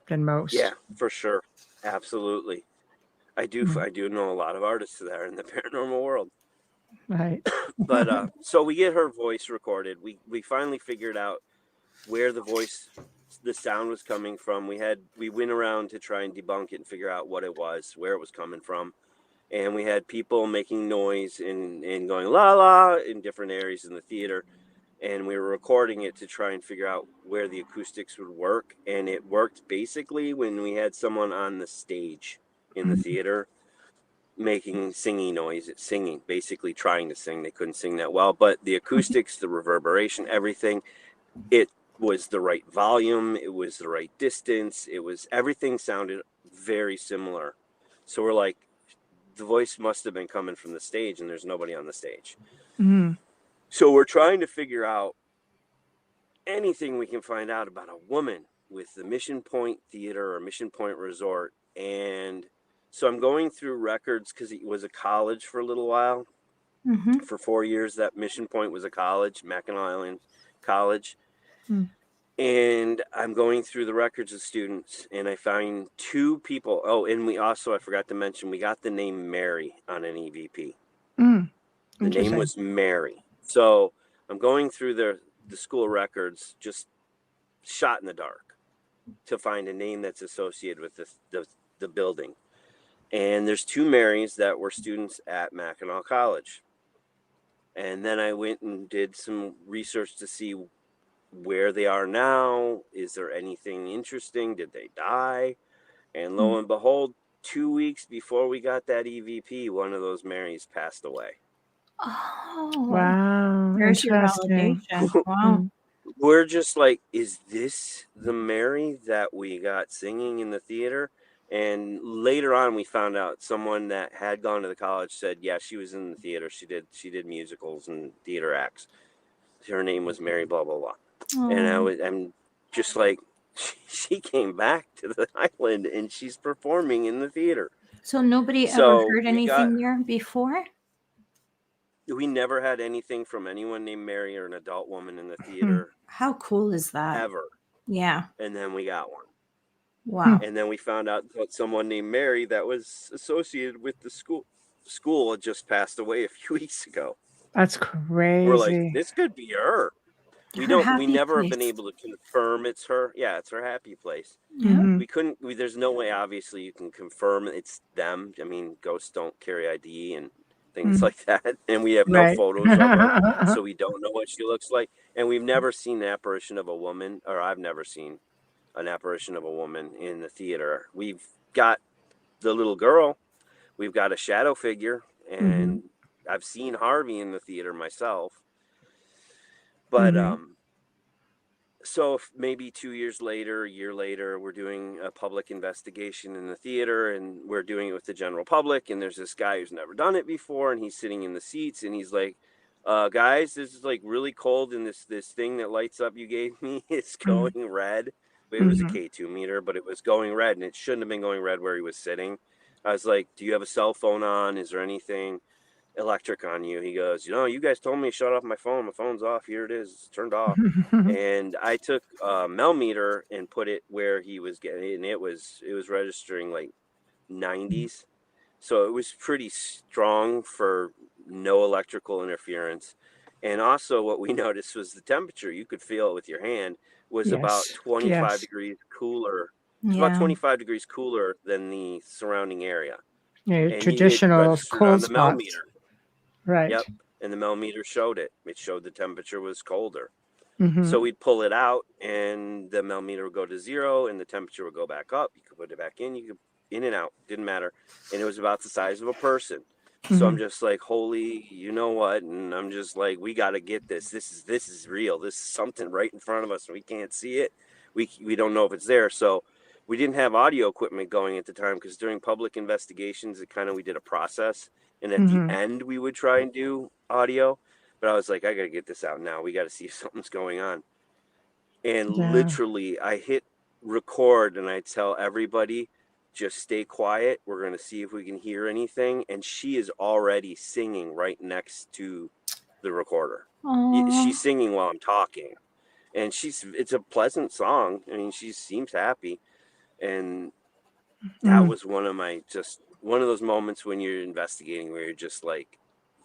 than most. Yeah, for sure. Absolutely. I do know a lot of artists that are in the paranormal world. Right. But so we get her voice recorded. We finally figured out where the sound was coming from. We went around to try and debunk it and figure out what it was, where it was coming from. And we had people making noise and going la la in different areas in the theater. And we were recording it to try and figure out where the acoustics would work. And it worked basically when we had someone on the stage in the theater singing noise, basically trying to sing. They couldn't sing that well, but the acoustics, the reverberation, everything, it was the right volume. It was the right distance. Everything sounded very similar. So we're like, the voice must have been coming from the stage, and there's nobody on the stage. So we're trying to figure out anything we can find out about a woman with the Mission Point Theater or Mission Point Resort. And so I'm going through records because it was a college for a little while. For 4 years, that Mission Point was a college, Mackinac Island College. And I'm going through the records of students, and I find two people. Oh, and I forgot to mention, we got the name Mary on an EVP. The name was Mary. So I'm going through the school records, just shot in the dark, to find a name that's associated with the building. And there's two Marys that were students at Mackinac College. And then I went and did some research to see where they are now. Is there anything interesting? Did they die? And lo and behold, 2 weeks before we got that EVP, one of those Marys passed away. Oh, Wow. there's your Interesting. validation. Wow. We're just like, is this the Mary that we got singing in the theater? And later on, we found out someone that had gone to the college said, yeah, she was in the theater. She did musicals and theater acts. Her name was Mary blah, blah, blah. Oh. And I'm just like, she came back to the island and she's performing in the theater. So nobody So ever heard we anything there before? We never had anything from anyone named Mary or an adult woman in the theater How cool is that? ever. Yeah. And then we got one. Wow. And then we found out that someone named Mary that was associated with the school had just passed away a few weeks ago. That's crazy. We're like, this could be her. We never have been place. able to confirm it's her. Yeah, it's her happy place. Mhm. We couldn't. There's no way, obviously, you can confirm it's them. I mean, ghosts don't carry ID and things like that, and we have no Right. photos of her, so we don't know what she looks like. And we've never seen the apparition of a woman, or I've never seen an apparition of a woman in the theater. We've got the little girl. We've got a shadow figure, and I've seen Harvey in the theater myself. But so if maybe 2 years later, a year later, we're doing a public investigation in the theater, and we're doing it with the general public. And there's this guy who's never done it before, and he's sitting in the seats, and he's like, guys, this is like really cold, and this thing that lights up you gave me is going red. It was a K2 meter, but it was going red, and it shouldn't have been going red where he was sitting. I was like, do you have a cell phone on? Is there anything electric on you? He goes, you guys told me to shut off my phone. My phone's off. Here it is. It's turned off. And I took a millimeter and put it where he was getting, and it was registering like 90s. So it was pretty strong for no electrical interference. And also what we noticed was the temperature. You could feel it with your hand. Was about 25 degrees cooler. It's about 25 degrees cooler than the surrounding area. Yeah, traditional cold spots. Right. Yep. And the millimeter showed it. It showed the temperature was colder. So we'd pull it out, and the millimeter would go to 0, and the temperature would go back up. You could put it back in. You could in and out. Didn't matter. And it was about the size of a person. So I'm just like, holy, you know what? And I'm just like, we got to get this. This is real. This is something right in front of us, and we can't see it. We don't know if it's there. So we didn't have audio equipment going at the time, because during public investigations, we did a process. And at the end, we would try and do audio. But I was like, I got to get this out now. We got to see if something's going on. And literally, I hit record, and I tell everybody, just stay quiet. We're going to see if we can hear anything. And she is already singing right next to the recorder. She's singing while I'm talking. And it's a pleasant song. I mean, she seems happy. And that was one of those moments when you're investigating where you're just like,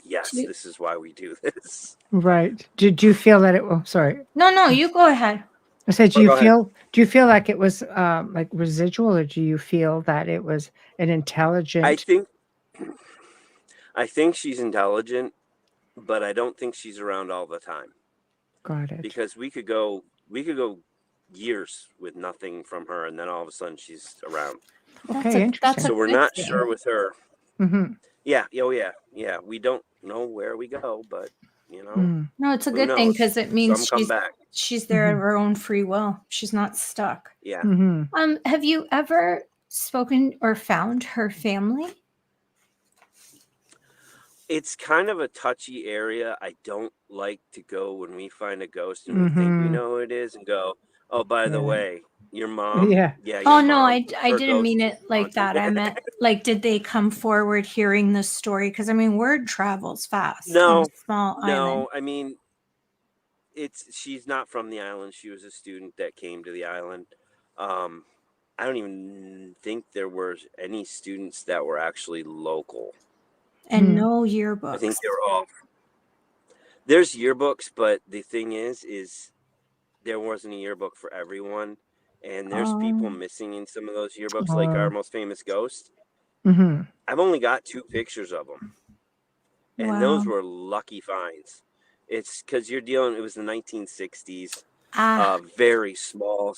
yes, this is why we do this. Right. Did you feel that it? Oh, sorry. No, you go ahead. I said, do you feel like it was like residual, or do you feel that it was an intelligent? I think she's intelligent, but I don't think she's around all the time. Got it. Because we could go years with nothing from her, and then all of a sudden she's around. Okay, interesting. So we're not sure with her. Yeah. Oh yeah. Yeah. We don't know where we go, but No, it's a good thing, because it means she's there of her own free will. She's not stuck. Yeah. Have you ever spoken or found her family? It's kind of a touchy area. I don't like to go when we find a ghost and we think we know who it is, and go, oh, by the way, your mom. Yeah. Oh, no, I didn't mean it like that. I meant, like, did they come forward hearing the story? Because, I mean, word travels fast. No. Small island. I mean, she's not from the island. She was a student that came to the island. I don't even think there were any students that were actually local. And no yearbooks. I think they were all. There's yearbooks, but the thing is there wasn't a yearbook for everyone, and there's people missing in some of those yearbooks, like our most famous ghost. I've only got 2 pictures of them, and those were lucky finds. It's because it was the 1960s. Very small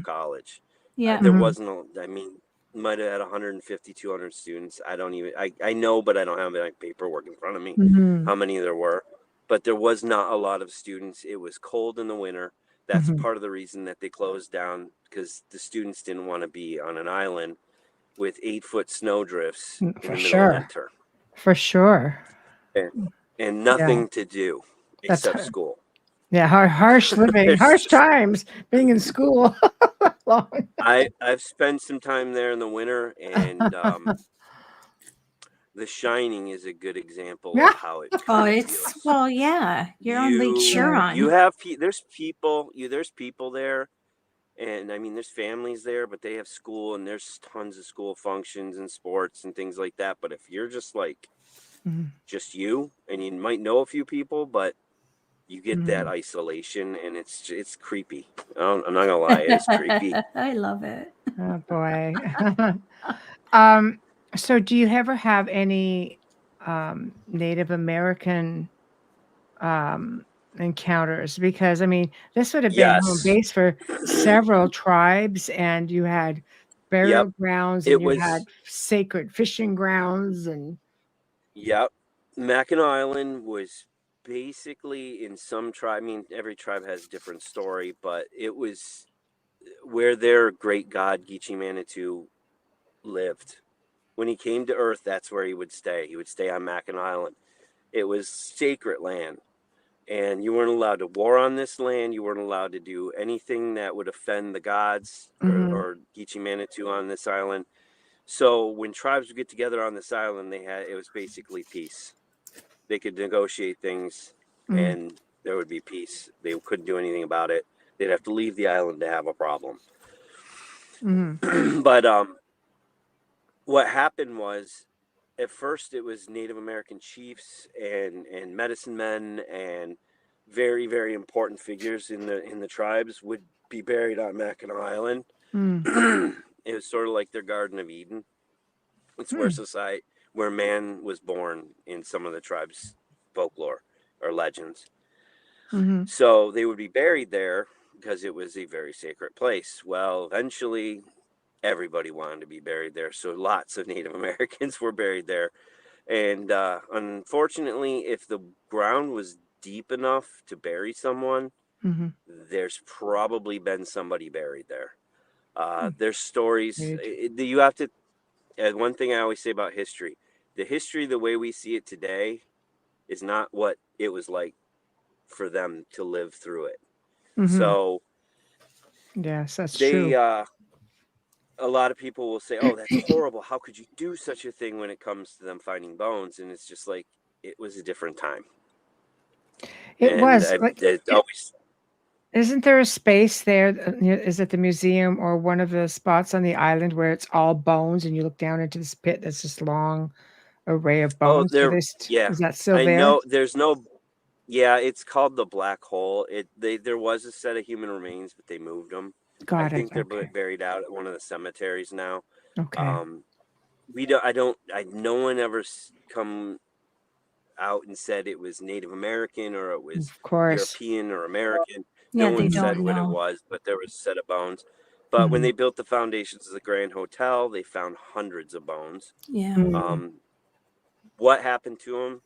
college. Yeah. There wasn't, I mean, might have had 150, 200 students. I know, but I don't have any paperwork in front of me how many there were. But there was not a lot of students. It was cold in the winter. That's part of the reason that they closed down, because the students didn't want to be on an island with 8-foot snowdrifts in the middle of winter. For sure. And nothing to do except school. Yeah, harsh living, harsh times being in school. I've spent some time there in the winter, and The Shining is a good example of how it. You're on Lake Huron. You have there's people there, and I mean there's families there, but they have school, and there's tons of school functions and sports and things like that. But if you're just like just you, and you might know a few people, but you get that isolation, and it's creepy. I'm not gonna lie, it's creepy. I love it. Oh boy. So do you ever have any Native American encounters? Because I mean, this would have been home base for several tribes, and you had burial grounds, and you had sacred fishing grounds, and Mackinac Island was basically, in some tribe, I mean, every tribe has a different story, but it was where their great god Geechee Manitou lived. When he came to Earth, that's where he would stay. He would stay on Mackinac Island. It was sacred land, and you weren't allowed to war on this land. You weren't allowed to do anything that would offend the gods or Geechee Manitou on this island. So when tribes would get together on this island, it was basically peace. They could negotiate things, and there would be peace. They couldn't do anything about it. They'd have to leave the island to have a problem. But what happened was, at first it was Native American chiefs and medicine men and very, very important figures in the tribes would be buried on Mackinac Island. It was sort of like their Garden of Eden. It's where man was born in some of the tribes' folklore or legends. So they would be buried there because it was a very sacred place. Well, eventually everybody wanted to be buried there, so lots of Native Americans were buried there. And unfortunately, if the ground was deep enough to bury someone, there's probably been somebody buried there. There's stories. You have to. One thing I always say about history: the history, the way we see it today, is not what it was like for them to live through it. So, yes, that's true. A lot of people will say, "Oh, that's horrible. How could you do such a thing?" When it comes to them finding bones, and it's just like, it was a different time. Isn't there a space there? Is it the museum or one of the spots on the island where it's all bones, and you look down into this pit that's this long array of bones? Is that still there? I know there's no. Yeah, it's called the Black Hole. There was a set of human remains, but they moved them. I think they're buried out at one of the cemeteries now. Okay. No one ever come out and said it was Native American or it was European or American. No one said what it was, but there was a set of bones. But when they built the foundations of the Grand Hotel, they found hundreds of bones. What happened to them?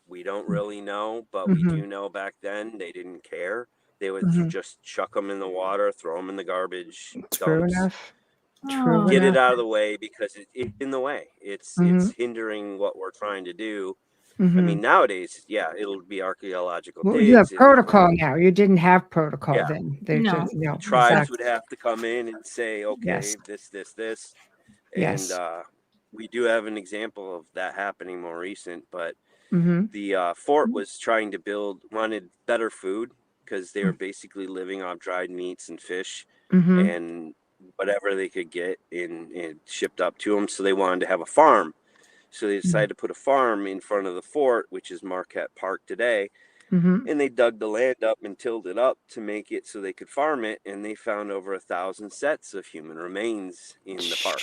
We don't really know, but we do know back then they didn't care. They would just chuck them in the water, throw them in the garbage. True enough. Get it out of the way, because it's in the way. It's hindering what we're trying to do. I mean, nowadays, it'll be archaeological. Well, you have protocol now. You didn't have protocol then. Tribes would have to come in and say, okay, this. And we do have an example of that happening more recent, but the fort was trying to wanted better food, because they were basically living off dried meats and fish and whatever they could get and shipped up to them. So they wanted to have a farm. So they decided to put a farm in front of the fort, which is Marquette Park today. And they dug the land up and tilled it up to make it so they could farm it. And they found over 1,000 sets of human remains in the park.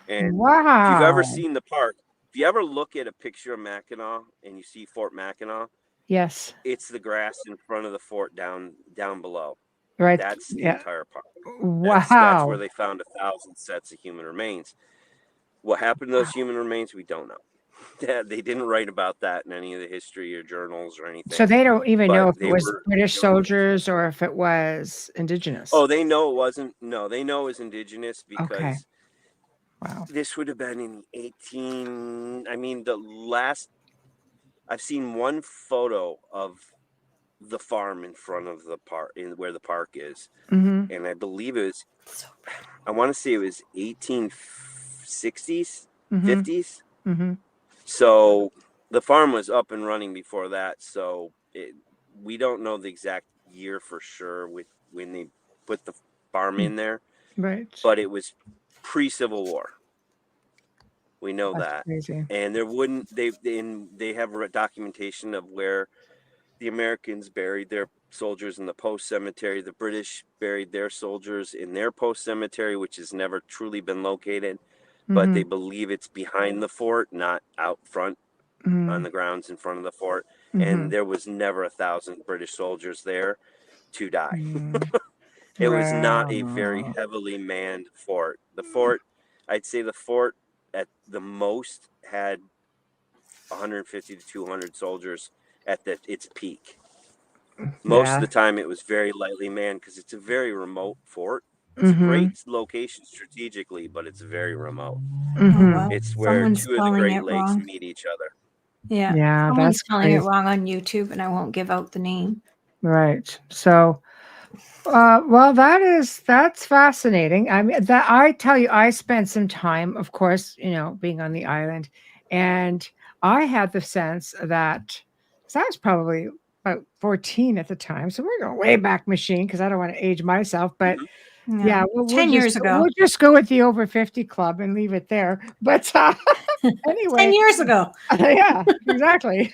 And if you've ever seen the park, if you ever look at a picture of Mackinac and you see Fort Mackinac, Yes. It's the grass in front of the fort down below. Right. That's the Yeah. entire park. That's where Wow. they found 1,000 sets of human remains. What happened to those human remains, we don't know. They didn't write about that in any of the history or journals or So anything. they don't even know But if it was British soldiers or if it was indigenous. Oh, they know it wasn't. No, they know it was indigenous Okay. because Wow. this would have been in 18. I mean, I've seen one photo of the farm in front of the park, in where the park is, Mm-hmm. and I believe it was. I want to say it was 1860s, Mm-hmm. 50s. Mm-hmm. So the farm was up and running before that. So we don't know the exact year for sure with when they put the farm in there, Right. but it was pre-Civil War. We know That's that. crazy. And they have documentation of where the Americans buried their soldiers in the post cemetery. The British buried their soldiers in their post cemetery, which has never truly been located. But Mm-hmm. they believe it's behind the fort, not out front on the grounds in front of the fort. Mm-hmm. And there was never 1,000 British soldiers there to die. Mm-hmm. It was not a very Wow. heavily manned fort. The fort, I'd say the fort at the most had 150 to 200 soldiers at its peak. Most of the time it was very lightly manned because it's a very remote fort. It's a great location strategically, but it's very remote. Mm-hmm. Oh, well, It's where someone's two of the spelling Great it Lakes wrong. meet each other. Yeah. Yeah, Someone's that's spelling it crazy. wrong on YouTube, and I won't give out the name. Right. So, well, that's fascinating. I mean, that I tell you, I spent some time, of course, being on the island, and I had the sense that, 'cause I was probably about 14 at the time, so we're going way back machine because I don't want to age myself, but yeah, we'll 10 years ago. we'll just go with the over 50 club and leave it there. But anyway, 10 years ago. yeah, exactly.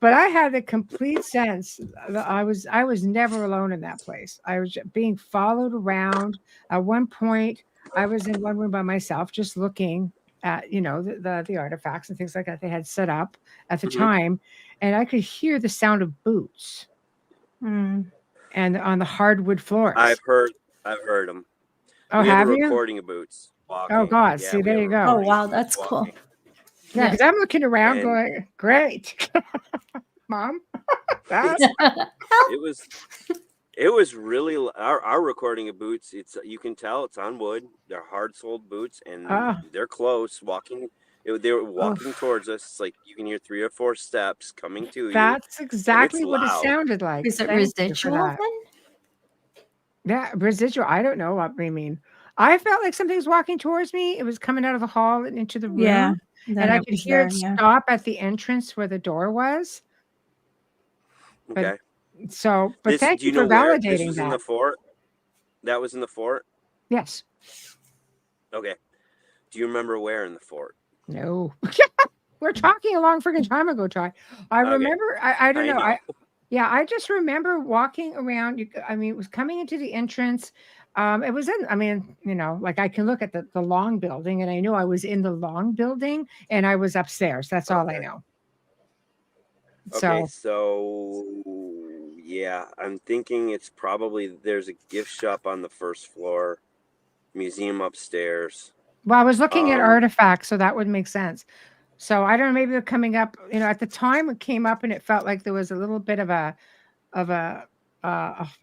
But I had the complete sense that I was never alone in that place. I was being followed around. At one point, I was in one room by myself, just looking at the artifacts and things like that they had set up at the time, and I could hear the sound of boots, and on the hardwood floors. I've heard them. Oh, we have a have you? recording of boots walking. Oh God! Yeah, See, we there have you a go. Oh, recording wow, of that's boots cool. walking. Yeah, because I'm looking around, And- going, "Great, Mom." It was really our recording of boots. You can tell it's on wood. They're hard-soled boots, and they're close. They were walking towards us. It's like you can hear 3 or 4 steps coming to you. That's exactly what it loud. sounded like. Is it Thank you for residual that. then? Yeah, residual. I don't know what I mean. I felt like something was walking towards me. It was coming out of the hall and into the room. Yeah. And I could hear it stop at the entrance where the door was. Okay. But thank you for where validating this was that. in the fort? That was in the fort? Yes. Okay. Do you remember where in the fort? No. We're talking a long freaking time ago, Ty. I remember, I don't know. I just remember walking around. It was coming into the entrance. It was like I can look at the long building, and I know I was in the long building and I was upstairs. That's all I know. Okay, so yeah, I'm thinking it's probably there's a gift shop on the first floor, museum upstairs. Well, I was looking at artifacts, so that would make sense. So I don't know, maybe they're coming up. At the time it came up, and it felt like there was a little bit of a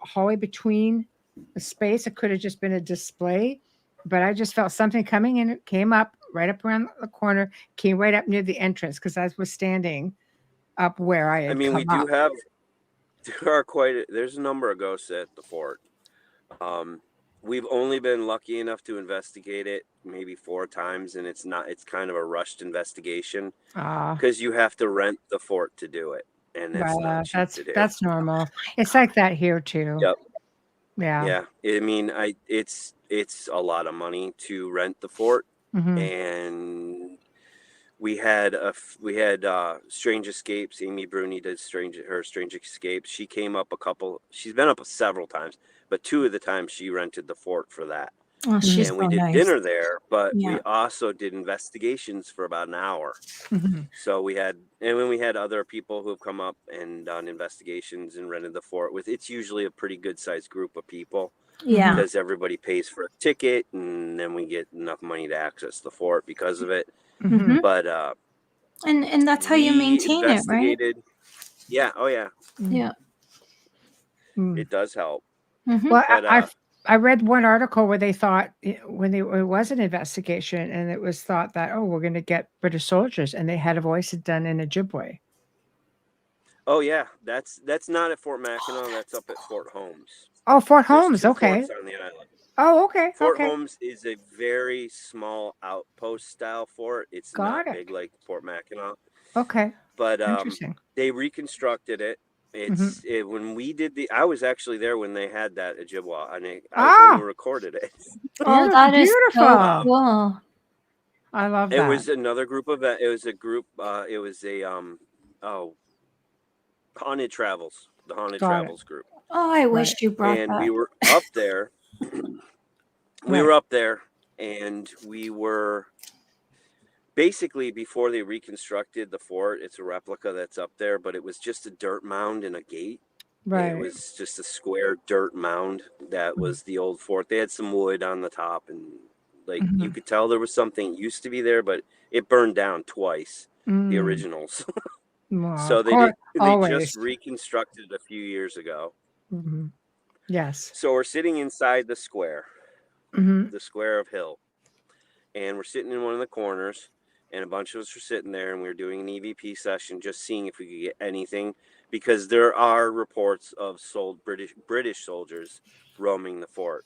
hallway between the space. It could have just been a display, but I just felt something coming, and it came up right up around the corner, came right up near the entrance because I was standing up where I had come we do up. have there's a number of ghosts at the fort. We've only been lucky enough to investigate it maybe 4 times, and it's kind of a rushed investigation because you have to rent the fort to do it, and it's not cheap to do. That's normal. It's like that here too. Yep. Yeah. It's a lot of money to rent the fort, and we had Strange Escapes. Amy Bruni did Strange Escapes. She came up she's been up several times, but 2 of the times she rented the fort for that. Oh, she's and so we did nice. dinner there, but Yeah. we also did investigations for about an hour. Mhm. So when we had other people who have come up and done investigations and rented the fort with, it's usually a pretty good sized group of people Yeah. because everybody pays for a ticket, and then we get enough money to access the fort because of it. Mhm. But And that's how you we maintain it, right? investigated. Yeah. Oh yeah. Yeah. Mm. It does help. Mhm. Well, But I read one article where they thought when it was an investigation and it was thought that, oh, we're going to get British soldiers, and they had a voice done in Ojibwe. oh yeah, that's not at Fort Mackinac. That's up at Fort Holmes. Oh, Fort There's Holmes. 2 Okay. forts on the island. Oh, okay. Fort Okay. Holmes is a very small outpost style fort. It's Got not it. big like Fort Mackinac, Okay. but Interesting. they reconstructed it. When we did I was actually there when they had that Ojibwa, and I was the one who recorded it. Oh, that is so Beautiful. cool. I love It that. was another group of it was a group. It was a Haunted Travels, the Haunted Got it. Travels group, Oh, I wish Right. you brought and that. we were up there. We Right. were up there, and we were basically before they reconstructed the fort. It's a replica that's up there, but it was just a dirt mound and a gate. Right. It was just a square dirt mound that was the old fort. They had some wood on the top, and like you could tell there was something used to be there, but it burned down twice. The Mm. originals. Well, So of they course, just always. reconstructed it a few years ago. Mhm. Yes. So we're sitting inside the square, Mhm. the square of Hill, and we're sitting in one of the corners, and a bunch of us were sitting there, and we were doing an EVP session, just seeing if we could get anything, because there are reports of British soldiers roaming the fort.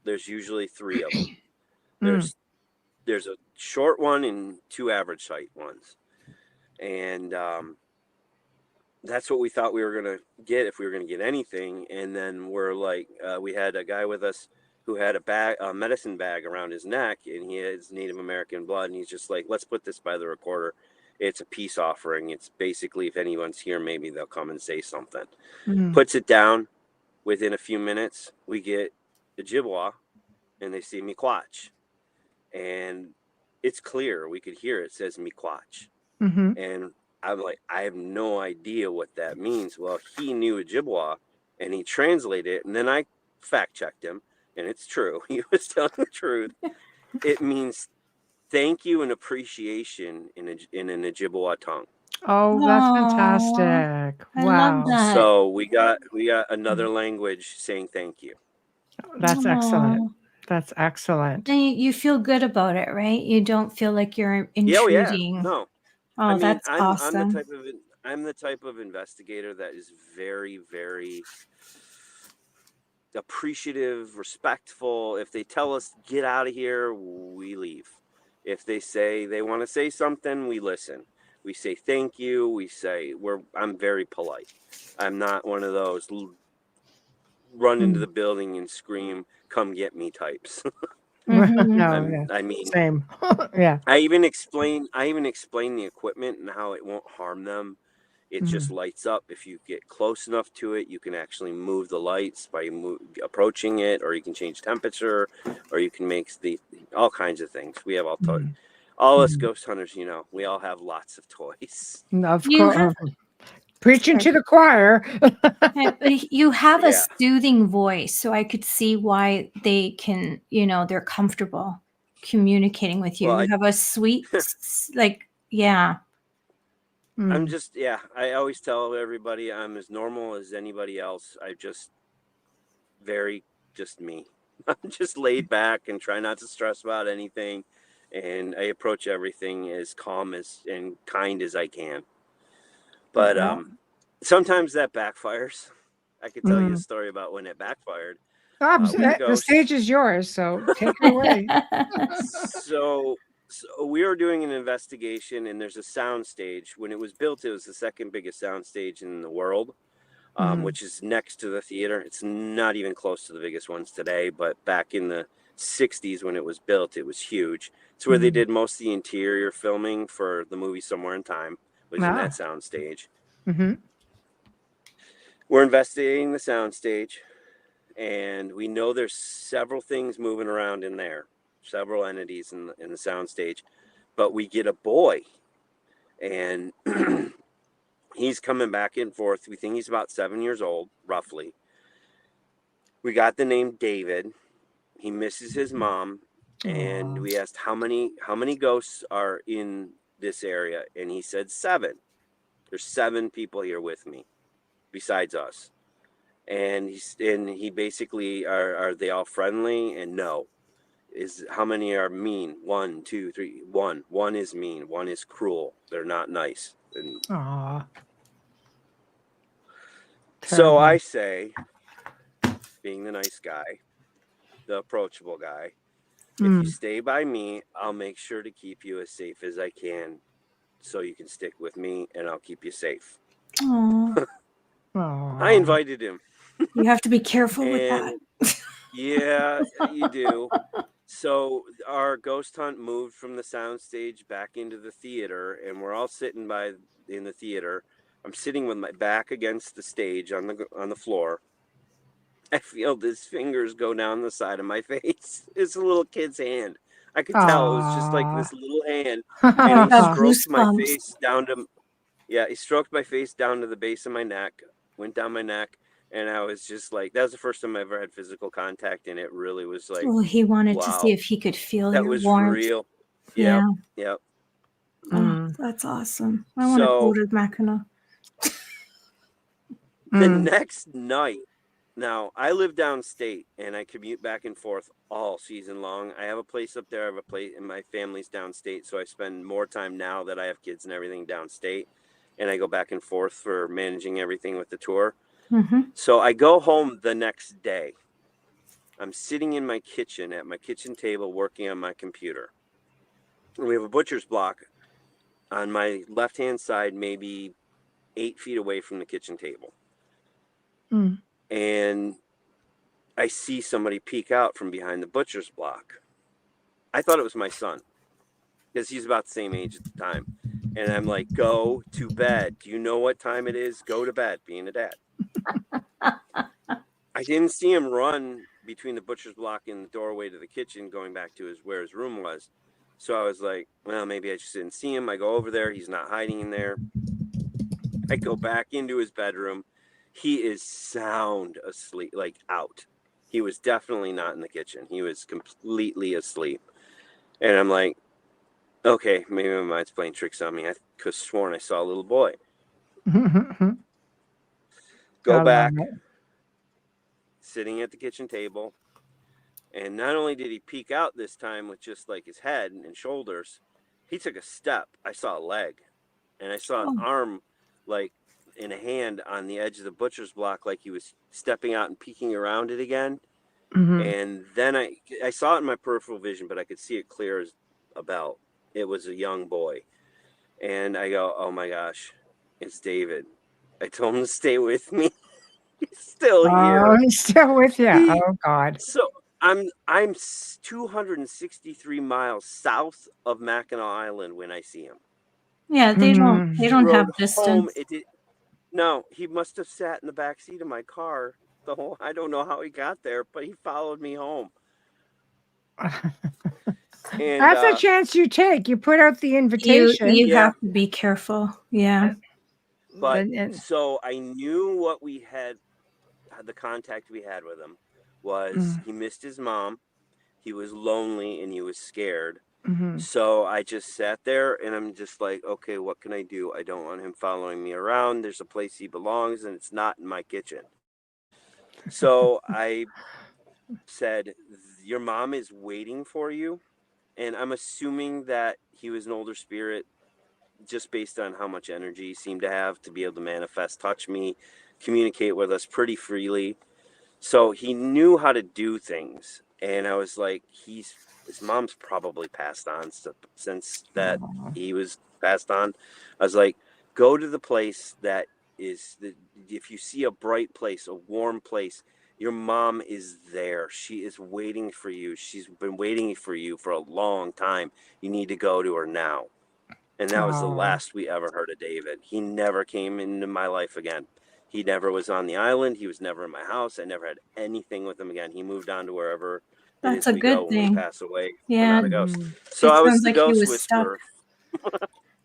There's usually 3 of them. There's a short one and 2 average height ones, and that's what we thought we were gonna get if we were gonna get anything. And then we're like, we had a guy with us who had a medicine bag around his neck, and he has Native American blood, and he's just like, let's put this by the recorder. It's a peace offering. It's basically, if anyone's here, maybe they'll come and say something. Puts it down. Within a few minutes, we get Ojibwa, and they see Miigwech, and it's clear. We could hear it says Miigwech, and I'm like, I have no idea what that means. Well, he knew Ojibwa, and he translated it, and then I fact checked him, and it's true. He was telling the truth. It means thank you and appreciation in an Ojibwa tongue. Oh, that's Aw, fantastic. I love Wow. that. So we got another language saying thank you. That's excellent. Aw. That's excellent. And you feel good about it, right? You don't feel like you're Yeah, oh, yeah. intruding. No. Oh, I mean, that's I'm awesome. the type of investigator that is very, very appreciative, respectful. If they tell us get out of here, we leave. If they say they want to say something, we listen. We say thank you. We say I'm very polite. I'm not one of those run into the building and scream, "Come get me" types. No, yeah. I mean, Same. Yeah. I even explain the equipment and how it won't harm them. It just lights up. If you get close enough to it, you can actually move the lights by approaching it, or you can change temperature, or you can make all kinds of things. We have all us ghost hunters, we all have lots of toys. Of You course. have Preaching to the choir. but you have a Yeah. soothing voice, so I could see why they can, they're comfortable communicating with you. Well, You have a sweet, yeah. I'm just, I always tell everybody I'm as normal as anybody else. I just just me. I'm just laid back and try not to stress about anything. And I approach everything as calm and kind as I can. But sometimes that backfires. I could tell you a story about when it backfired. The stage is yours, so take it away. So we were doing an investigation, and there's a sound stage. When it was built, it was the second biggest sound stage in the world, which is next to the theater. It's not even close to the biggest ones today, but back in the 60s when it was built, it was huge. It's where they did most of the interior filming for the movie Somewhere in Time, was in that sound stage. We're investigating the sound stage, and we know there's several things moving around in there, several entities in the soundstage, but we get a boy, and he's coming back and forth. We think he's about 7 years old, roughly. We got the name David. He misses his mom, and we asked how many ghosts are in this area, and he said 7. There's 7 people here with me, besides us. And he basically are they all friendly? And no. Is how many are mean? 1, 2, 3. One is mean. One is cruel. They're not nice. And so I say, being the nice guy, the approachable guy, if you stay by me, I'll make sure to keep you as safe as I can, so you can stick with me, and I'll keep you safe. I invited him. You have to be careful with that. Yeah, you do. So our ghost hunt moved from the soundstage back into the theater, and we're all sitting in the theater. I'm sitting with my back against the stage on the floor. I feel his fingers go down the side of my face. It's a little kid's hand. I could tell it was just like this little hand, and he stroked my face down to. Yeah, he stroked my face down to the base of my neck, went down my neck. And I was just like, that was the first time I ever had physical contact. And it really was like, well, he wanted to see if he could feel that your was warmth. real. Yeah. Yep. Oh, that's awesome. I want to go to Mackinac. The next night, now I live downstate and I commute back and forth all season long. I have a place up there. I have a place, and my family's downstate. So I spend more time now that I have kids and everything downstate. And I go back and forth for managing everything with the tour. So I go home the next day. I'm sitting in my kitchen at my kitchen table working on my computer. And we have a butcher's block on my left-hand side, maybe 8 feet away from the kitchen table. And I see somebody peek out from behind the butcher's block. I thought it was my son, because he's about the same age at the time. And I'm like, go to bed. Do you know what time it is? Go to bed, being a dad. I didn't see him run between the butcher's block and the doorway to the kitchen, going back to where his room was. So I was like, well, maybe I just didn't see him. I go over there. He's not hiding in there. I go back into his bedroom. He is sound asleep, like out. He was definitely not in the kitchen. He was completely asleep. And I'm like, okay, maybe my mind's playing tricks on me. I could have sworn I saw a little boy. Go back, sitting at the kitchen table. And not only did he peek out this time with just like his head and shoulders, he took a step. I saw a leg, and I saw an arm, like in a hand on the edge of the butcher's block, like he was stepping out and peeking around it again. And then I saw it in my peripheral vision, but I could see it clear as a bell. It was a young boy. And I go, oh my gosh, it's David. I told him to stay with me. He's still here. Oh, he's still with you. Oh God. So I'm 263 miles south of Mackinac Island when I see him. Yeah, they don't have distance. No, he must have sat in the back seat of my car the whole. I don't know how he got there, but he followed me home. And, that's a chance you take. You put out the invitation. You have to be careful. Yeah. But so I knew what we had, the contact we had with him was he missed his mom. He was lonely and he was scared. So I just sat there and I'm just like, okay, what can I do? I don't want him following me around. There's a place he belongs and it's not in my kitchen. So I said, your mom is waiting for you. And I'm assuming that he was an older spirit just based on how much energy he seemed to have to be able to manifest, touch me, communicate with us pretty freely. So he knew how to do things. And I was like, his mom's probably passed on since that he was passed on. I was like, go to the place that is, if you see a bright place, a warm place, your mom is there. She is waiting for you. She's been waiting for you for a long time. You need to go to her now. And that was the last we ever heard of David. He never came into my life again. He never was on the island. He was never in my house. I never had anything with him again. He moved on to wherever it That's is a we go good when we thing. pass away. We're Yeah, not a ghost. Mm. So it I was sounds the like he ghost was stuck. whisperer.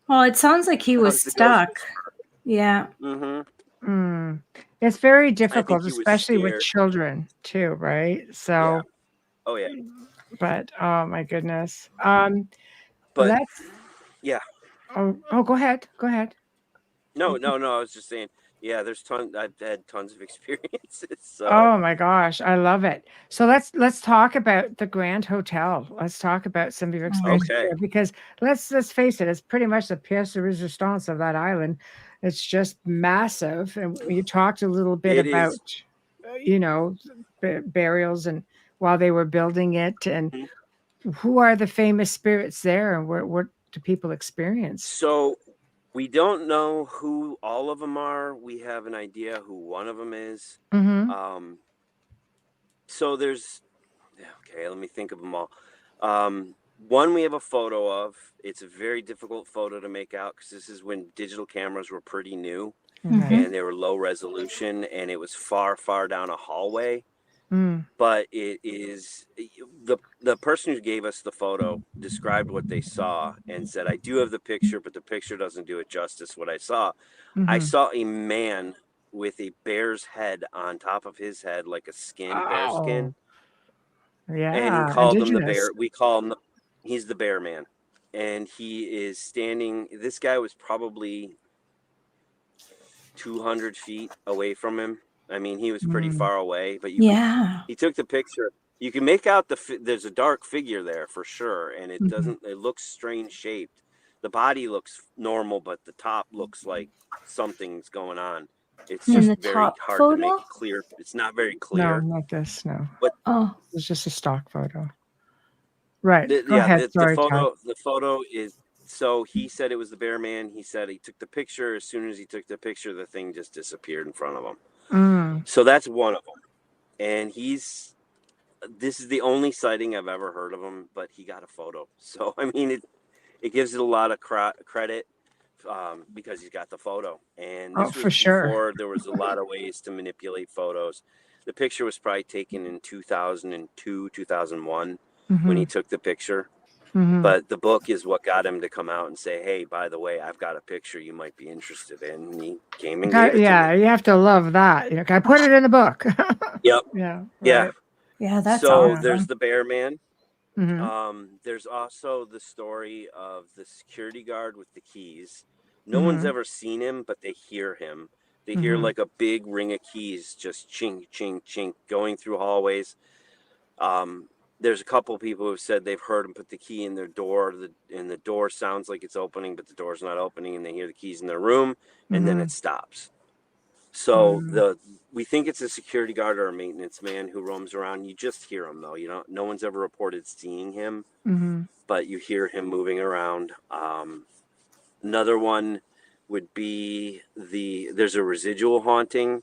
Well, it sounds like he I was was the ghost stuck. whisperer. Yeah. Mm-hmm. Mm. It's very I think difficult, he was especially with scared. children too, right? Yeah. So, Oh yeah. but oh my goodness. But Let's. yeah. Oh, go ahead. Go ahead. No. I was just saying. Yeah, there's tons. I've had tons of experiences. So Oh my gosh, I love it. So let's talk about the Grand Hotel. Let's talk about some of your experiences okay. there, because let's face it, it's pretty much the pièce de résistance of that island. It's just massive, and you talked a little bit It about, is. you know, burials and while they were building it, and Mhm. who are the famous spirits there, and what do people experience? So we don't know who all of them are. We have an idea who one of them is. Mm-hmm. So there's. Okay, let me think of them all. One we have a photo of. It's a very difficult photo to make out because this is when digital cameras were pretty new Okay. and they were low resolution, and it was far down a hallway. Mm. But it is the person who gave us the photo described what they saw and said, I do have the picture, but the picture doesn't do it justice. What I saw Mm-hmm. a man with a bear's head on top of his head, like a skin, bear skin. Oh, And he yeah, called him the indigenous. bear. We call him, he's the bear man. And he is standing, this guy was probably 200 feet away from him. I mean, he was pretty Mm. far away, but Yeah. he took the picture. You can make out there's a dark figure there for sure. And it Mhm. it looks strange shaped. The body looks normal, but the top looks like something's going on. It's In just the very top hard to make photo? it clear. It's not very No, clear. not this. No, Oh, it's just a stock photo. Right. Go Yeah, ahead. Sorry, Todd. the photo is, so he said it was the bear man. He said he took the picture. As soon as he took the picture, the thing just disappeared in front of him. Mm. So that's one of them. And this is the only sighting I've ever heard of him, but he got a photo. So, I mean, it gives it a lot of credit because he's got the photo. And Oh, this for was sure. before there was a lot of ways to manipulate photos. The picture was probably taken in 2002, 2001 when he Mm-hmm. took the picture. Mm-hmm. But the book is what got him to come out and say, hey, by the way, I've got a picture you might be interested in. And he came and gave it Yeah, to me. you have to love that. You know, I put it in the book. Yep. Yeah. Yeah. Right. yeah, that's So Yeah. awesome. there's the bear man. Mm-hmm. There's also the story of the security guard with the keys. No Mm-hmm. one's ever seen him, but they hear him. They hear Mm-hmm. like a big ring of keys just chink, chink, chink going through hallways. There's a couple of people who've said they've heard him put the key in their door, and the door sounds like it's opening, but the door's not opening, and they hear the keys in their room, and then Mm-hmm. it stops. So Mm-hmm. we think it's a security guard or a maintenance man who roams around. You just hear him though. You know, no one's ever reported seeing him, Mm-hmm. but you hear him moving around. Another one would be there's a residual haunting.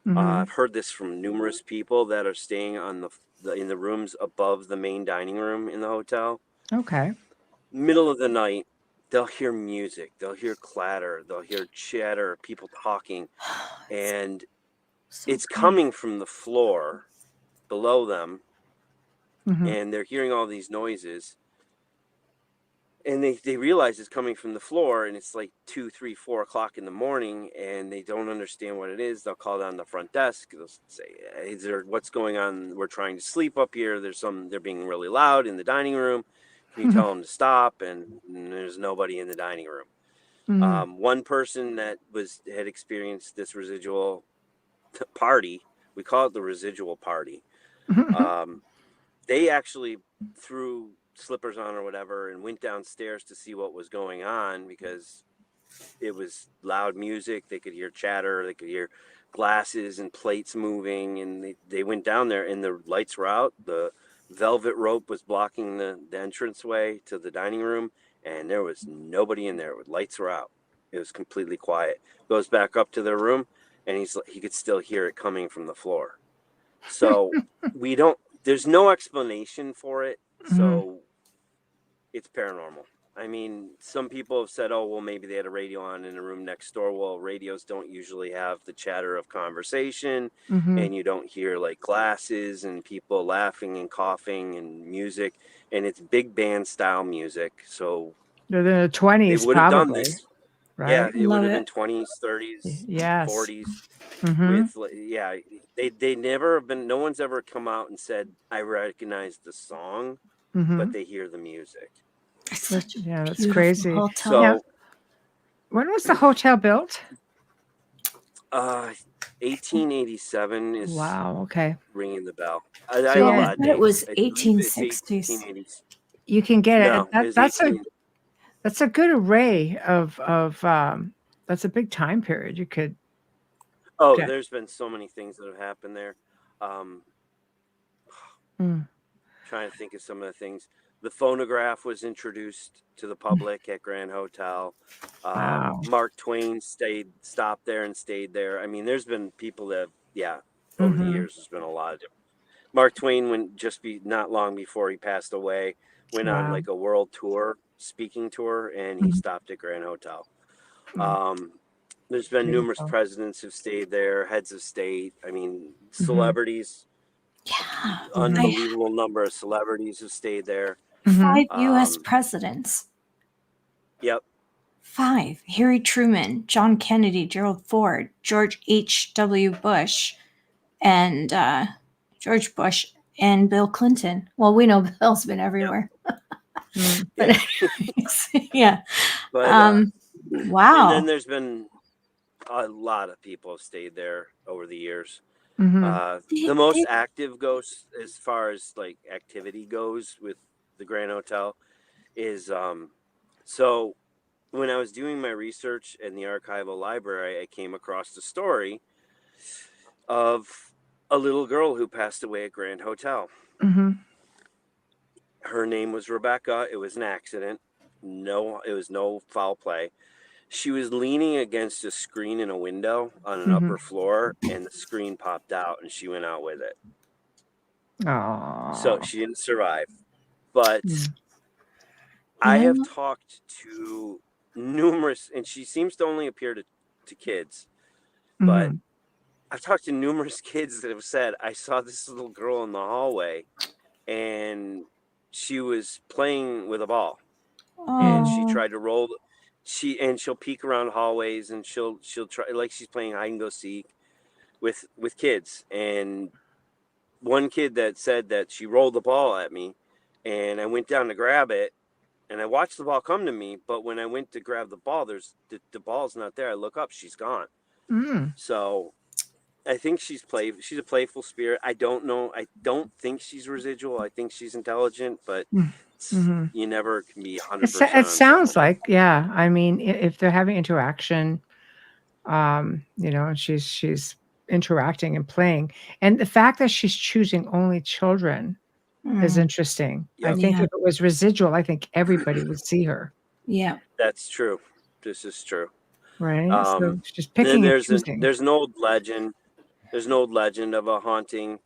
Mm-hmm. I've heard this from numerous people that are staying on in the rooms above the main dining room in the hotel. Okay. Middle of the night, they'll hear music, they'll hear clatter, they'll hear chatter, people talking, and So it's cool. coming from the floor below them, Mm-hmm. and they're hearing all these noises. And they realize it's coming from the floor, and it's like 2, 3, 4 o'clock in the morning, and they don't understand what it is. They'll call down the front desk. They'll say, "Is there, what's going on? We're trying to sleep up here. They're being really loud in the dining room. Can you tell them to stop?" And there's nobody in the dining room. Mm-hmm. One person that had experienced this residual party, we call it the residual party. They actually threw slippers on or whatever and went downstairs to see what was going on because it was loud music. They could hear chatter, they could hear glasses and plates moving, and they went down there and the lights were out. The velvet rope was blocking the entranceway to the dining room, and there was nobody in there. Lights were out. It was completely quiet. Goes back up to their room, and he could still hear it coming from the floor. So there's no explanation for it. So it's paranormal. I mean, some people have said, oh, well, maybe they had a radio on in a room next door. Well, radios don't usually have the chatter of conversation, Mm-hmm. and you don't hear like glasses and people laughing and coughing and music. And it's big band style music. So They're in the they 20s, would have done probably, this. Yeah, right? it would Love have been it. 20s, 30s, Yes. 40s Mm-hmm. with, yeah, they never have been, no one's ever come out and said, I recognize the song, Mm-hmm. but they hear the music. It's such a Yeah, that's beautiful crazy. hotel. So, Now, when was the hotel built? 1887 is Wow. Okay. ringing the bell. So, I have a yeah, lot of But it was dates. I believe it's 1860s. 1880s. you can get it. No, it was That's 18. a good array of that's a big time period. You could Oh, get. there's been so many things that have happened there. Mm. Trying to think of some of the things. The phonograph was introduced to the public at Grand Hotel. Wow. Mark Twain stopped there and stayed there. I mean, there's been people that, over the Mm-hmm. years, there's been a lot of different. Mark Twain not long before he passed away, went on Wow. like a world tour, speaking tour, and he Mhm. stopped at Grand Hotel. Mm. There's been numerous Beautiful. presidents who've stayed there, heads of state. I mean, Mm-hmm. celebrities. Yeah. Unbelievable number of celebrities who stayed there. Mm-hmm. 5 U.S. presidents. Yep. 5. Harry Truman, John Kennedy, Gerald Ford, George H.W. Bush, and George Bush and Bill Clinton. Well, we know Bill's been everywhere. Mm. But anyways, yeah. But Wow. and then there's been a lot of people have stayed there over the years. Mm-hmm. The most active goes as far as like activity goes with the Grand Hotel is so when I was doing my research in the archival library, I came across the story of a little girl who passed away at Grand Hotel. Mm-hmm. Her name was Rebecca. It was an accident. It was no foul play. She was leaning against a screen in a window on an upper floor, and the screen popped out, and she went out with it. Oh. So she didn't survive. But I have talked to numerous, and she seems to only appear to kids, but I've talked to numerous kids that have said, I saw this little girl in the hallway, and she was playing with a ball, and she tried to roll. She'll peek around hallways, and she'll try, like she's playing hide and go seek with kids. And one kid that said that she rolled the ball at me, and I went down to grab it, and I watched the ball come to me. But when I went to grab the ball, the ball's not there. I look up, she's gone. So I think she's a playful spirit. I don't know. I don't think she's residual. I think she's intelligent, but you never can be 100%. It sounds like, yeah. I mean, if they're having interaction, and she's interacting and playing, and the fact that she's choosing only children is interesting. Yep. I think if it was residual, I think everybody would see her. Yeah, that's true. This is true. Right. So she's picking and choosing. There's an old legend. There's an old legend of a haunting.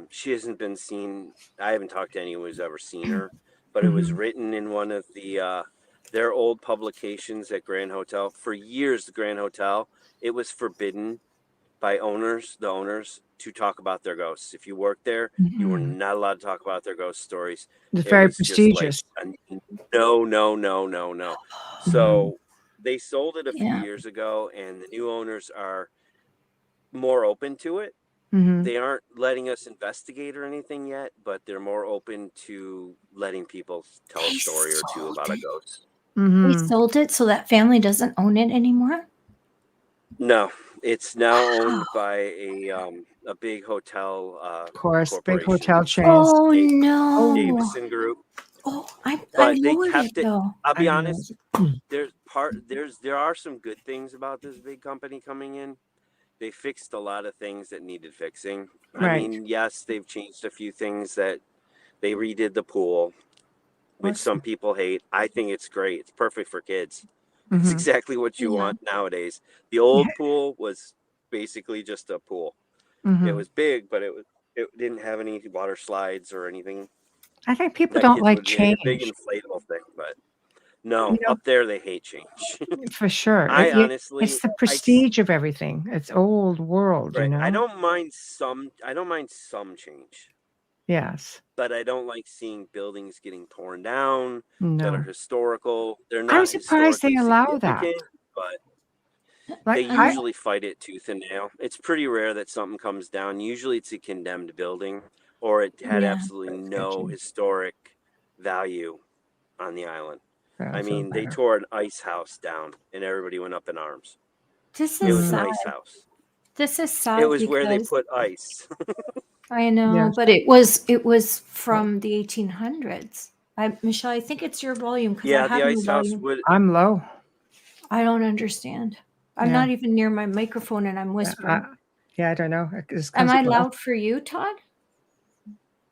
She hasn't been seen. I haven't talked to anyone who's ever seen her, but it was written in one of their old publications at Grand Hotel. For years, the Grand Hotel, it was forbidden by the owners, to talk about their ghosts. If you worked there, you were not allowed to talk about their ghost stories. It's very prestigious. No. So they sold it a few years ago, and the new owners are more open to it. They aren't letting us investigate or anything yet, but they're more open to letting people tell a story or two about a ghost. They sold it, so that family doesn't own it anymore? No, it's now owned by a big hotel. Of course, big corporation. hotel chains. Oh no, Davison Group. Oh, I But they lowered kept it it. though. I'll be honest. There are some good things about this big company coming in. They fixed a lot of things that needed fixing. Right. I mean, yes, they've changed a few things. That they redid the pool, which some people hate. I think it's great. It's perfect for kids. It's exactly what you want nowadays. The old pool was basically just a pool. It was big, but it didn't have any water slides or anything. I think people don't like change. A big inflatable thing, but No, up there they hate change. For sure. I honestly, It's the prestige of everything. It's old world, right. you know? I don't mind some change, Yes. but I don't like seeing buildings getting torn down that are No. historical. They're I'm not surprised they historically allow that. significant, but Like they usually fight it tooth and nail. It's pretty rare that something comes down. Usually it's a condemned building or it had Yeah. absolutely That's no sketchy. historic value on the island. I I feel mean, they better. tore an ice house down and everybody went up in arms. This It is was an sad. ice house. This is It sad was where they because put ice. I know, Yes. but it was from the 1800s. Michelle, I think it's your volume because I Yeah, have the no ice house volume. would. I'm low. I don't understand. I'm Yeah. not even near my microphone and I'm whispering. Yeah, I don't know. Am I loud for you, Todd?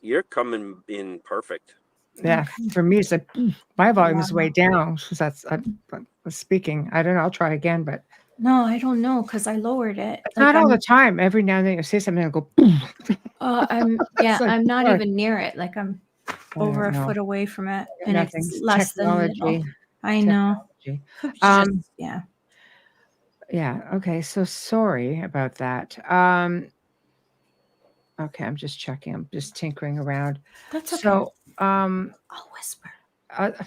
You're coming in perfect. Yeah, Okay. for me, it's like my volume is Wow. way down because that's I'm speaking. I don't know. I'll try again, but No, I don't know because I lowered it. it's not all the time. Every now and then you say something and go. I'm It's like, I'm not sorry. even near it. Like I'm I over don't a know. foot away from it, and Nothing. it's less than middle. Technology. I know. Technology. Could be just, yeah. Yeah. Okay. So sorry about that. Okay. I'm just checking. I'm just tinkering around. That's okay. So, I'll whisper.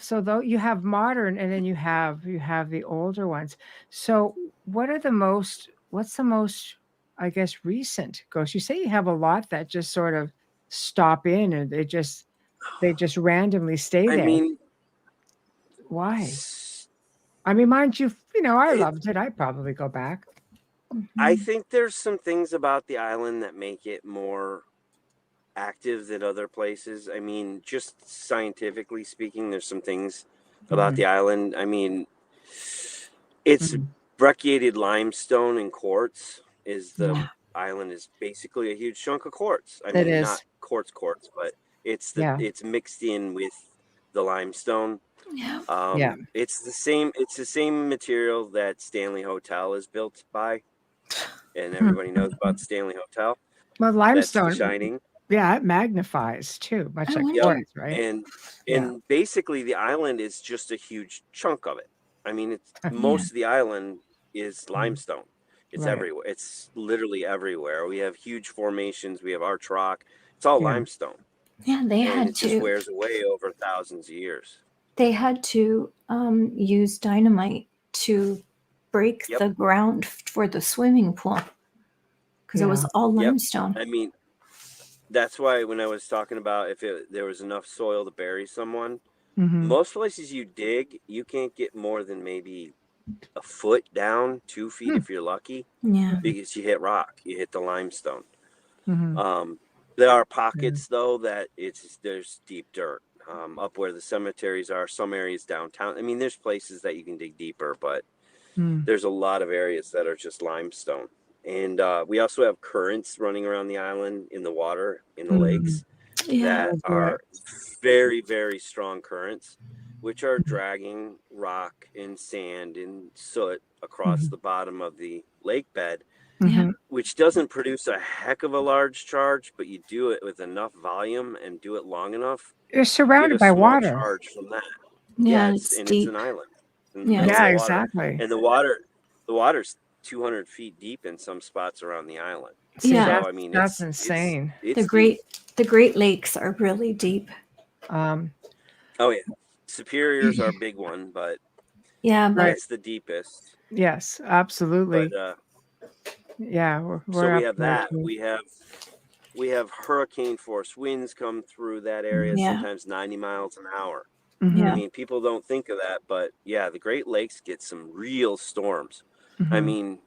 so though you have modern and then you have the older ones. So what's the most, I guess, recent ghosts? You say you have a lot that just sort of stop in and they just randomly stay I there. mean, Why? I mean, mind you, I It- loved it. I'd probably go back. I think there's some things about the island that make it more active than other places. I mean, just scientifically speaking, there's some things about the island. I mean, it's Mhm. brecciated limestone and quartz. Is the Yeah. island is basically a huge chunk of quartz. I It mean, is. not quartz, but it's Yeah. it's mixed in with the limestone. Yeah. Yeah. It's the same material that Stanley Hotel is built by, and everybody knows about Stanley Hotel. Well, That's The limestone, Shining. yeah, it magnifies too, much I like wonder- quartz, right? And Yeah. basically the island is just a huge chunk of it. I mean, it's Okay. most of the island is limestone. It's Right. everywhere. It's literally everywhere. We have huge formations. We have arch rock. It's all Yeah. limestone, Yeah, they and had it just to. wears away over thousands of years. They had to use dynamite to break Yep. the ground for the swimming pool because it was Yeah. all Yep. limestone. I mean, that's why when I was talking about if there was enough soil to bury someone, Mhm. most places you dig, you can't get more than maybe a foot down, 2 feet if you're lucky, Yeah. because you hit rock, you hit the limestone. Mhm. There are pockets though that there's deep dirt up where the cemeteries are. Some areas downtown. I mean, there's places that you can dig deeper, but Mm. there's a lot of areas that are just limestone. And we also have currents running around the island in the water, in the lakes, Yeah. that Oh, are very, very strong currents, which are dragging rock and sand and soot across Mhm. the bottom of the lake bed, Mhm. which doesn't produce a heck of a large charge, but you do it with enough volume and do it long enough, You're you get surrounded a by small water. charge from that. Yeah, it's it's an deep. island in the Yeah, middle Yeah, of the water. exactly. And the water's 200 feet deep in some spots around the island. See, Yeah. So I mean, that's it's insane. it's The Great Lakes are really deep. Um, Oh yeah, Superior's our big one, but Yeah, but that's the deepest. yes, absolutely. But Yeah, so we're we up have there that. too. We have hurricane force winds come through that area, Yeah. sometimes 90 miles an hour. Mhm. Yeah. I mean, people don't think of that, but yeah, the Great Lakes get some real storms. I Mhm. mean,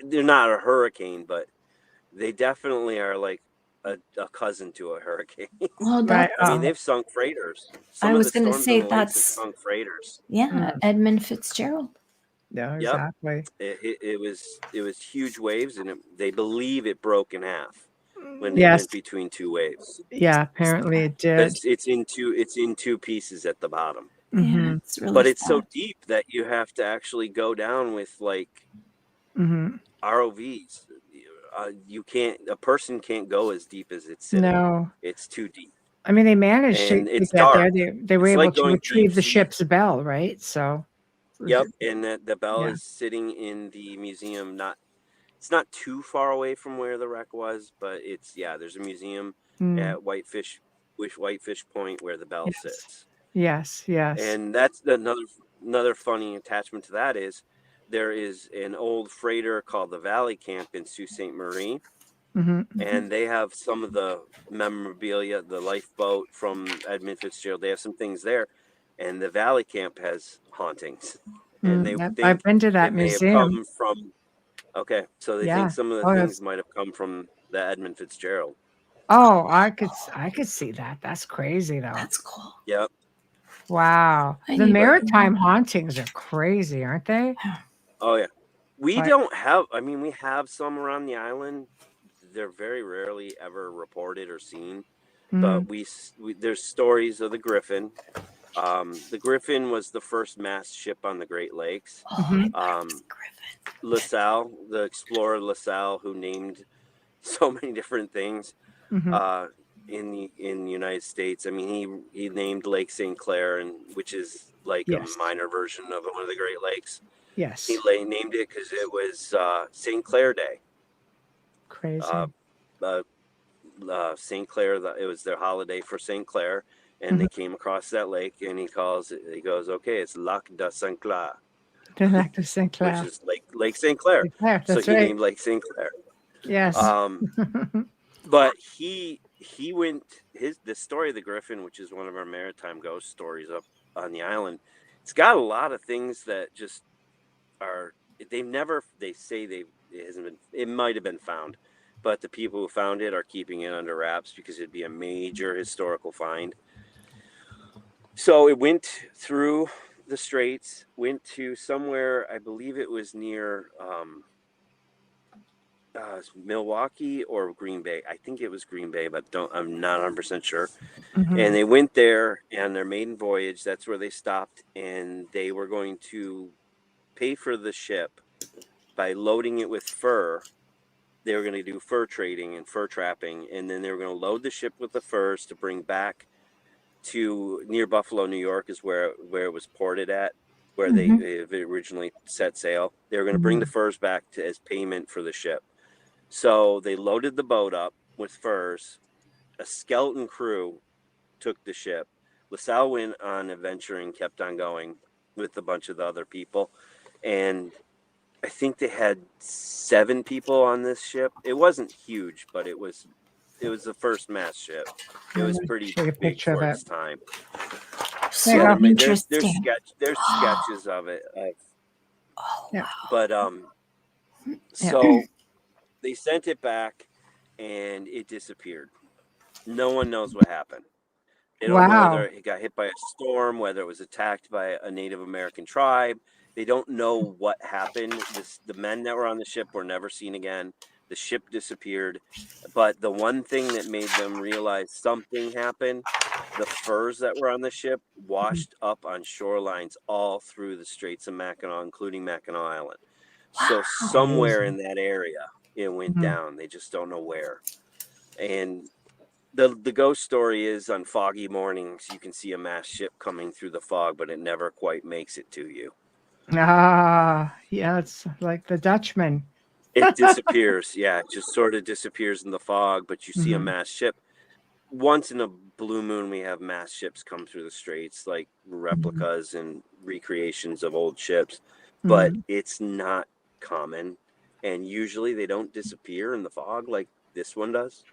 they're not a hurricane, but they definitely are like a cousin to a hurricane. well, Right. that's. I mean, they've sunk freighters. Some I of was the going to storms say on the lakes have that's sunk freighters. yeah, Edmund Fitzgerald. Yeah, Yep. exactly. It was huge waves, and they believe it broke in half when it Yes. went between two waves. Yeah, apparently it did. Because it's in two pieces at the bottom. Yeah, Mhm. it's really. But it's sad. so deep that you have to actually go down with like Mhm. ROVs. A person can't go as deep as it's sitting. No. It's too deep. I mean, they managed and to it's get dark. there. They were It's able like to going through retrieve the sea. ship's bell, right? So, Yep, and the bell yeah. is sitting in the museum. It's not too far away from where the wreck was, but there's a museum Mm. at Whitefish Point where the bell Yes. sits. Yes. Yes. And that's another funny attachment to that is there is an old freighter called the Valley Camp in Sault Ste. Marie, Mm-hmm. and they have some of the memorabilia, the lifeboat from Edmund Fitzgerald. They have some things there, and the Valley Camp has hauntings, and they I've think been to it that may have museum. come from. Okay, so they think Yeah. some of the Oh, things might have come from the Edmund Fitzgerald. oh, I could see that. That's crazy, though. That's cool. Yep. Wow. I The need to- maritime hauntings are crazy, aren't they? Oh yeah. We Like- don't have. I mean, we have some around the island. They're very rarely ever reported or seen. But we there's stories of the Griffin. The Griffin was the first massed ship on the Great Lakes. Mhm. Griffin. LaSalle, the explorer LaSalle, who named so many different things Mhm. in the United States. I mean, he named Lake St. Clair, which is like Yes. a minor version of one of the Great Lakes. Yes. He named it because it was St. Clair Day. Crazy. St. Clair, it was their holiday for St. Clair, and they came across that lake, and he goes, okay, it's Lac de St. Clair, The Lac de St. Clair. which is Lake St. Clair. Clair, So that's he right. named Lake St. Clair. Yes. But he went the story of the Griffin, which is one of our maritime ghost stories up on the island. It's got a lot of things that just are they say it hasn't been, it might have been found, but the people who found it are keeping it under wraps because it'd be a major historical find. So it went through the straits, went to somewhere, I believe it was near Milwaukee or Green Bay. I think it was Green Bay, but I'm not 100% sure. Mhm. And they went there on their maiden voyage. That's where they stopped, and they were going to pay for the ship by loading it with fur. They were going to do fur trading and fur trapping, and then they were going to load the ship with the furs to bring back to near Buffalo, New York, is where it was ported at, where they originally set sail. They were going to bring the furs back as payment for the ship. So they loaded the boat up with furs. A skeleton crew took the ship. LaSalle went on adventuring, kept on going with a bunch of the other people. And I think they had 7 people on this ship. It wasn't huge, but it was the first mass ship. It was pretty Take a big picture for of its it. time. So Yeah, interesting. There's sketches of it. Yeah. But so they sent it back, and it disappeared. No one knows what happened. They don't know whether it got hit by a storm, whether it was attacked by a Native American tribe. They don't know what happened. The men that were on the ship were never seen again. The ship disappeared. But the one thing that made them realize something happened, the furs that were on the ship washed up on shorelines all through the Straits of Mackinac, including Mackinac Island. So somewhere in that area, it went down. They just don't know where. And the ghost story is on foggy mornings, you can see a mass ship coming through the fog, but it never quite makes it to you. Yeah, it's like the Dutchman. It disappears. Yeah, it just sort of disappears in the fog, but you see a mass ship. Once in a blue moon, we have mass ships come through the straits, like replicas and recreations of old ships, but it's not common. And usually they don't disappear in the fog like this one does.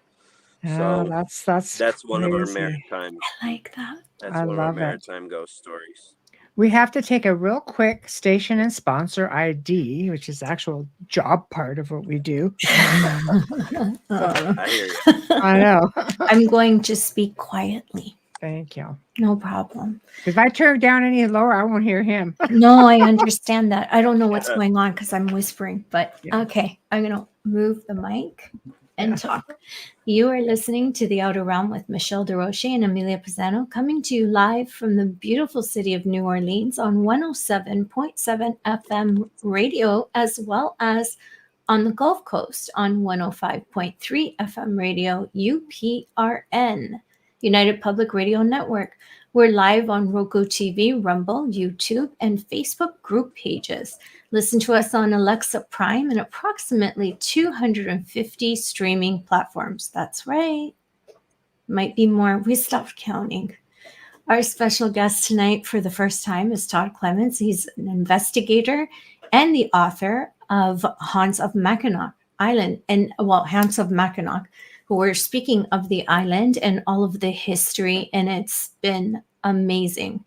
So that's one of our maritime. I like that. That's one of our maritime ghost stories. We have to take a real quick station and sponsor ID, which is the actual job part of what we do. I hear you. I know. I'm going to speak quietly. Thank you. No problem. If I turn down any lower, I won't hear him. No, I understand that. I don't know what's going on because I'm whispering, but okay. I'm going to move the mic and talk. You are listening to The Outer Realm with Michelle DeRoche and Amelia Pisano, coming to you live from the beautiful city of New Orleans on 107.7 FM radio, as well as on the Gulf Coast on 105.3 FM radio, UPRN. United Public Radio Network. We're live on Roku TV, Rumble, YouTube, and Facebook group pages. Listen to us on Alexa Prime and approximately 250 streaming platforms. That's right. Might be more. We stopped counting. Our special guest tonight for the first time is Todd Clements. He's an investigator and the author of Haunts of Mackinac Island, Haunts of Mackinac. We're speaking of the island and all of the history, and it's been amazing.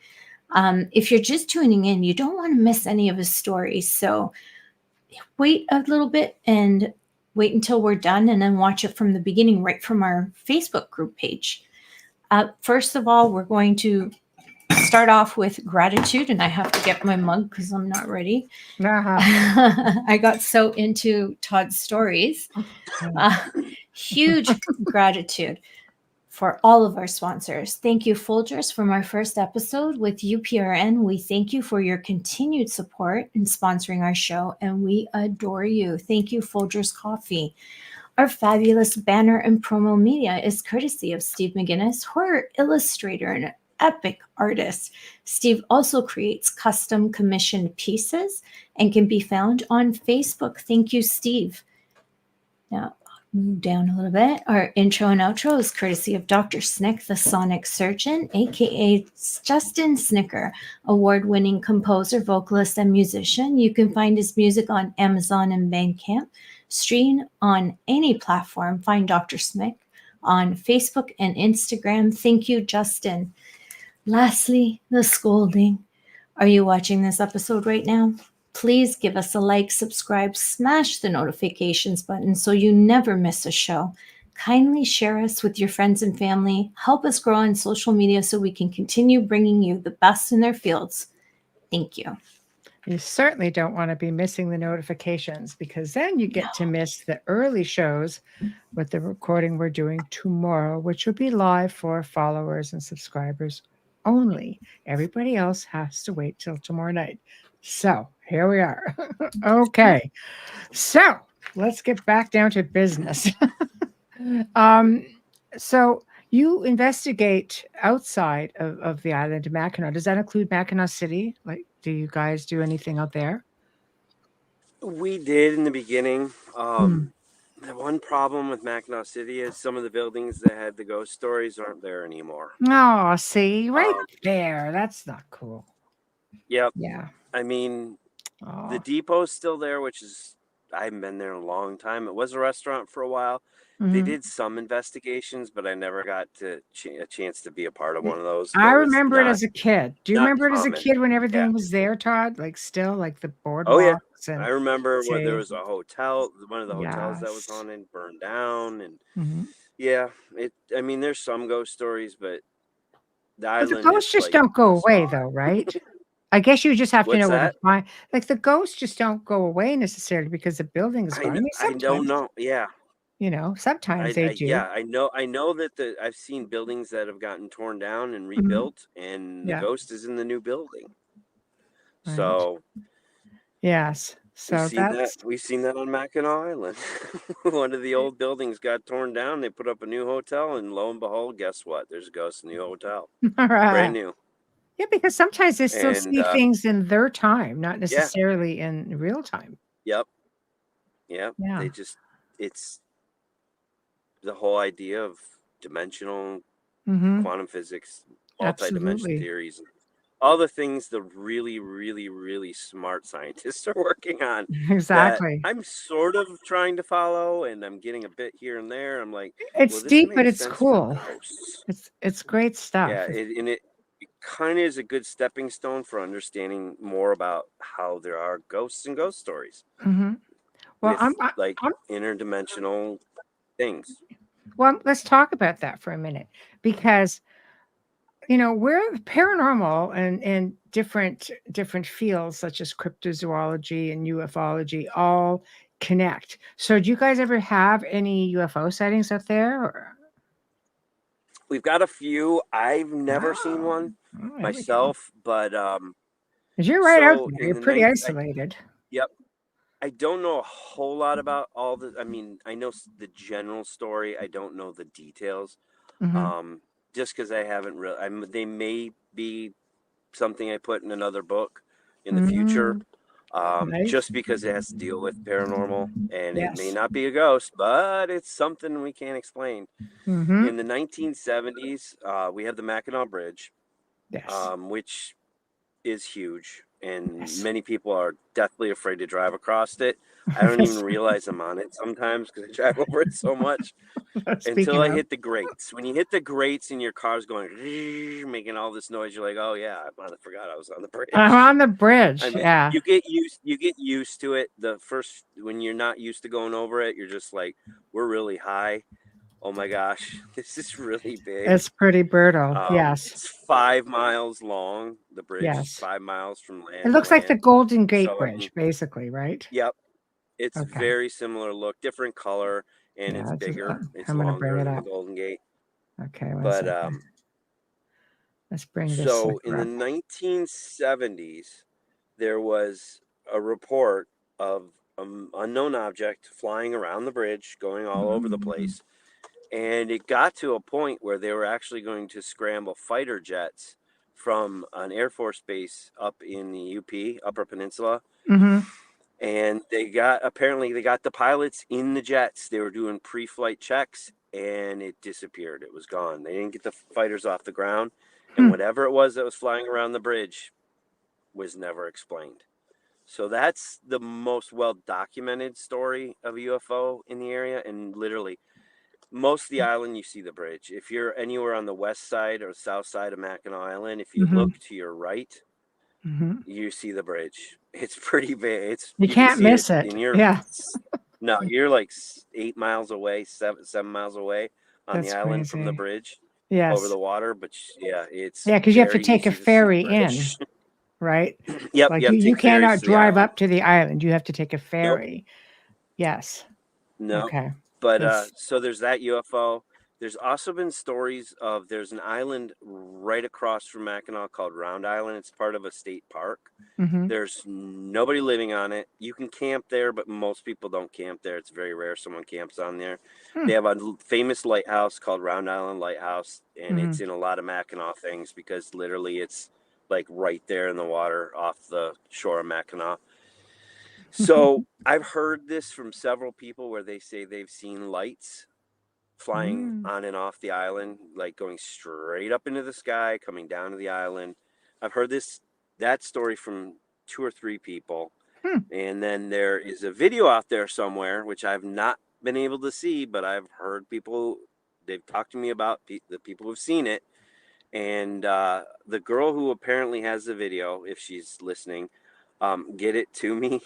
If you're just tuning in, you don't want to miss any of his stories. So wait a little bit and wait until we're done, and then watch it from the beginning, right from our Facebook group page. First of all, we're going to start off with gratitude, and I have to get my mug because I'm not ready. I got so into Todd's stories. Huge gratitude for all of our sponsors. Thank you, Folgers, from our first episode with UPRN. We thank you for your continued support in sponsoring our show, and we adore you. Thank you, Folgers Coffee. Our fabulous banner and promo media is courtesy of Steve McGinnis, horror illustrator and epic artist. Steve also creates custom commissioned pieces and can be found on Facebook. Thank you, Steve. Now, move down a little bit. Our intro and outro is courtesy of Dr. Snick, the Sonic Surgeon, aka Justin Snicker, award-winning composer, vocalist, and musician. You can find his music on Amazon and Bandcamp. Stream on any platform. Find Dr. Snick on Facebook and Instagram. Thank you, Justin. Lastly, the scolding. Are you watching this episode right now? Please give us a like, subscribe, smash the notifications button so you never miss a show. Kindly share us with your friends and family. Help us grow on social media so we can continue bringing you the best in their fields. Thank you. You certainly don't want to be missing the notifications, because then you get to miss the early shows with the recording we're doing tomorrow, which will be live for followers and subscribers only. Everybody else has to wait till tomorrow night. So here we are. Okay. So let's get back down to business. So you investigate outside of the island of Mackinac. Does that include Mackinac City? Like, do you guys do anything out there? We did in the beginning. The one problem with Mackinac City is some of the buildings that had the ghost stories aren't there anymore. Oh, see, right there. That's not cool. Yep. Yeah. I mean, the depot's still there, which is, I haven't been there in a long time. It was a restaurant for a while. They did some investigations, but I never got to a chance to be a part of one of those. I remember it as a kid. Do you remember it as a common. kid when everything was there, Todd? Like still, like the boardwalks? Oh yeah, and I remember when there was a hotel. One of the hotels that was Yes. haunted burned down, and yeah, I mean, there's some ghost stories, but the But island the ghosts is just like don't go away, bizarre. though, right? I guess you just have to What's know where to that? find. Like the ghosts just don't go away necessarily because the building is gone. I mean, I don't sometimes, know. Yeah, sometimes they do. yeah, I know that I've seen buildings that have gotten torn down and Mhm. rebuilt, and the Yeah. ghost is in the new building. Right. So Yes. So we've seen that on Mackinac Island. One of the old buildings got torn down. They put up a new hotel, and lo and behold, guess what? There's a ghost in the new hotel, brand new. Yeah, because sometimes they still And see things in their time, not yeah, necessarily in real time. yep. Yeah. It's the whole idea of dimensional quantum physics, multi-dimension Absolutely. theories, all the things the really, really, really smart scientists are working on that Exactly. I'm sort of trying to follow, and I'm getting a bit here and there. I'm like, It's well, this deep, but makes it's sense cool. for ghosts. It's great stuff. Yeah, it kind of is a good stepping stone for understanding more about how there are ghosts and ghost stories Well, with like interdimensional things. Well, let's talk about that for a minute, because we're paranormal and different fields such as cryptozoology and ufology all connect. So do you guys ever have any UFO sightings out there? Or? We've got a few. I've never seen one myself, but you're right out so there. in You're the pretty isolated. Yep. I don't know a whole lot about I mean, I know the general story. I don't know the details. just because I haven't really. They may be something I put in another book in the future, Nice. just because it has to deal with paranormal, and it may Yes. not be a ghost, but it's something we can't explain. Mm-hmm. In the 1970s, we have the Mackinac Bridge, Yes. which is huge, and Yes. many people are deathly afraid to drive across it. I don't even realize I'm on it sometimes because I drive over it so much until I hit the grates. When you hit the grates and your car's going making all this noise, you're like, oh yeah, I forgot I was on the bridge. I'm on the bridge. I mean, Yeah. you get used to it. The first, when you're not used to going over it, you're just like, we're really high. Oh my gosh, this is really big. It's pretty brutal. Yes. It's 5 miles long. The bridge is Yes. 5 miles from land. It looks to like the land. Golden Gate So, I Bridge, mean, basically, right? yep. It's Okay. very similar look, different color, and Yeah, it's bigger. It's I'm gonna bring longer it than the up. Golden Gate. Okay, one But second. Let's bring this so in sucker the up. 1970s, there was a report of an unknown object flying around the bridge, going all over the place. And it got to a point where they were actually going to scramble fighter jets from an Air Force base up in the UP, Upper Peninsula. Mm-hmm. And apparently they got the pilots in the jets. They were doing pre-flight checks, and it disappeared. It was gone. They didn't get the fighters off the ground. And whatever it was that was flying around the bridge was never explained. So that's the most well-documented story of a UFO in the area. And literally, most of the island, you see the bridge. If you're anywhere on the west side or south side of Mackinac Island, if you look to your right, you see the bridge. It's pretty big. You can't miss it. And no, you're like 8 miles away, 7 miles away on the island from the bridge. Yes. Over the water, but yeah, it's because you have to take a ferry in, right? Yep. Like you cannot drive up to the island. You have to take a ferry. Nope. Yes. No. Okay. But so there's that UFO. There's also been stories of there's an island right across from Mackinac called Round Island. It's part of a state park. There's nobody living on it. You can camp there, but most people don't camp there. It's very rare someone camps on there. They have a famous lighthouse called Round Island Lighthouse, and it's in a lot of Mackinac things because literally it's like right there in the water off the shore of Mackinac. So I've heard this from several people where they say they've seen lights flying on and off the island, like going straight up into the sky, coming down to the island. I've heard that story from 2 or 3 people. And then there is a video out there somewhere, which I've not been able to see, but I've heard people, they've talked to me about the people who've seen it. And the girl who apparently has the video, if she's listening, get it to me.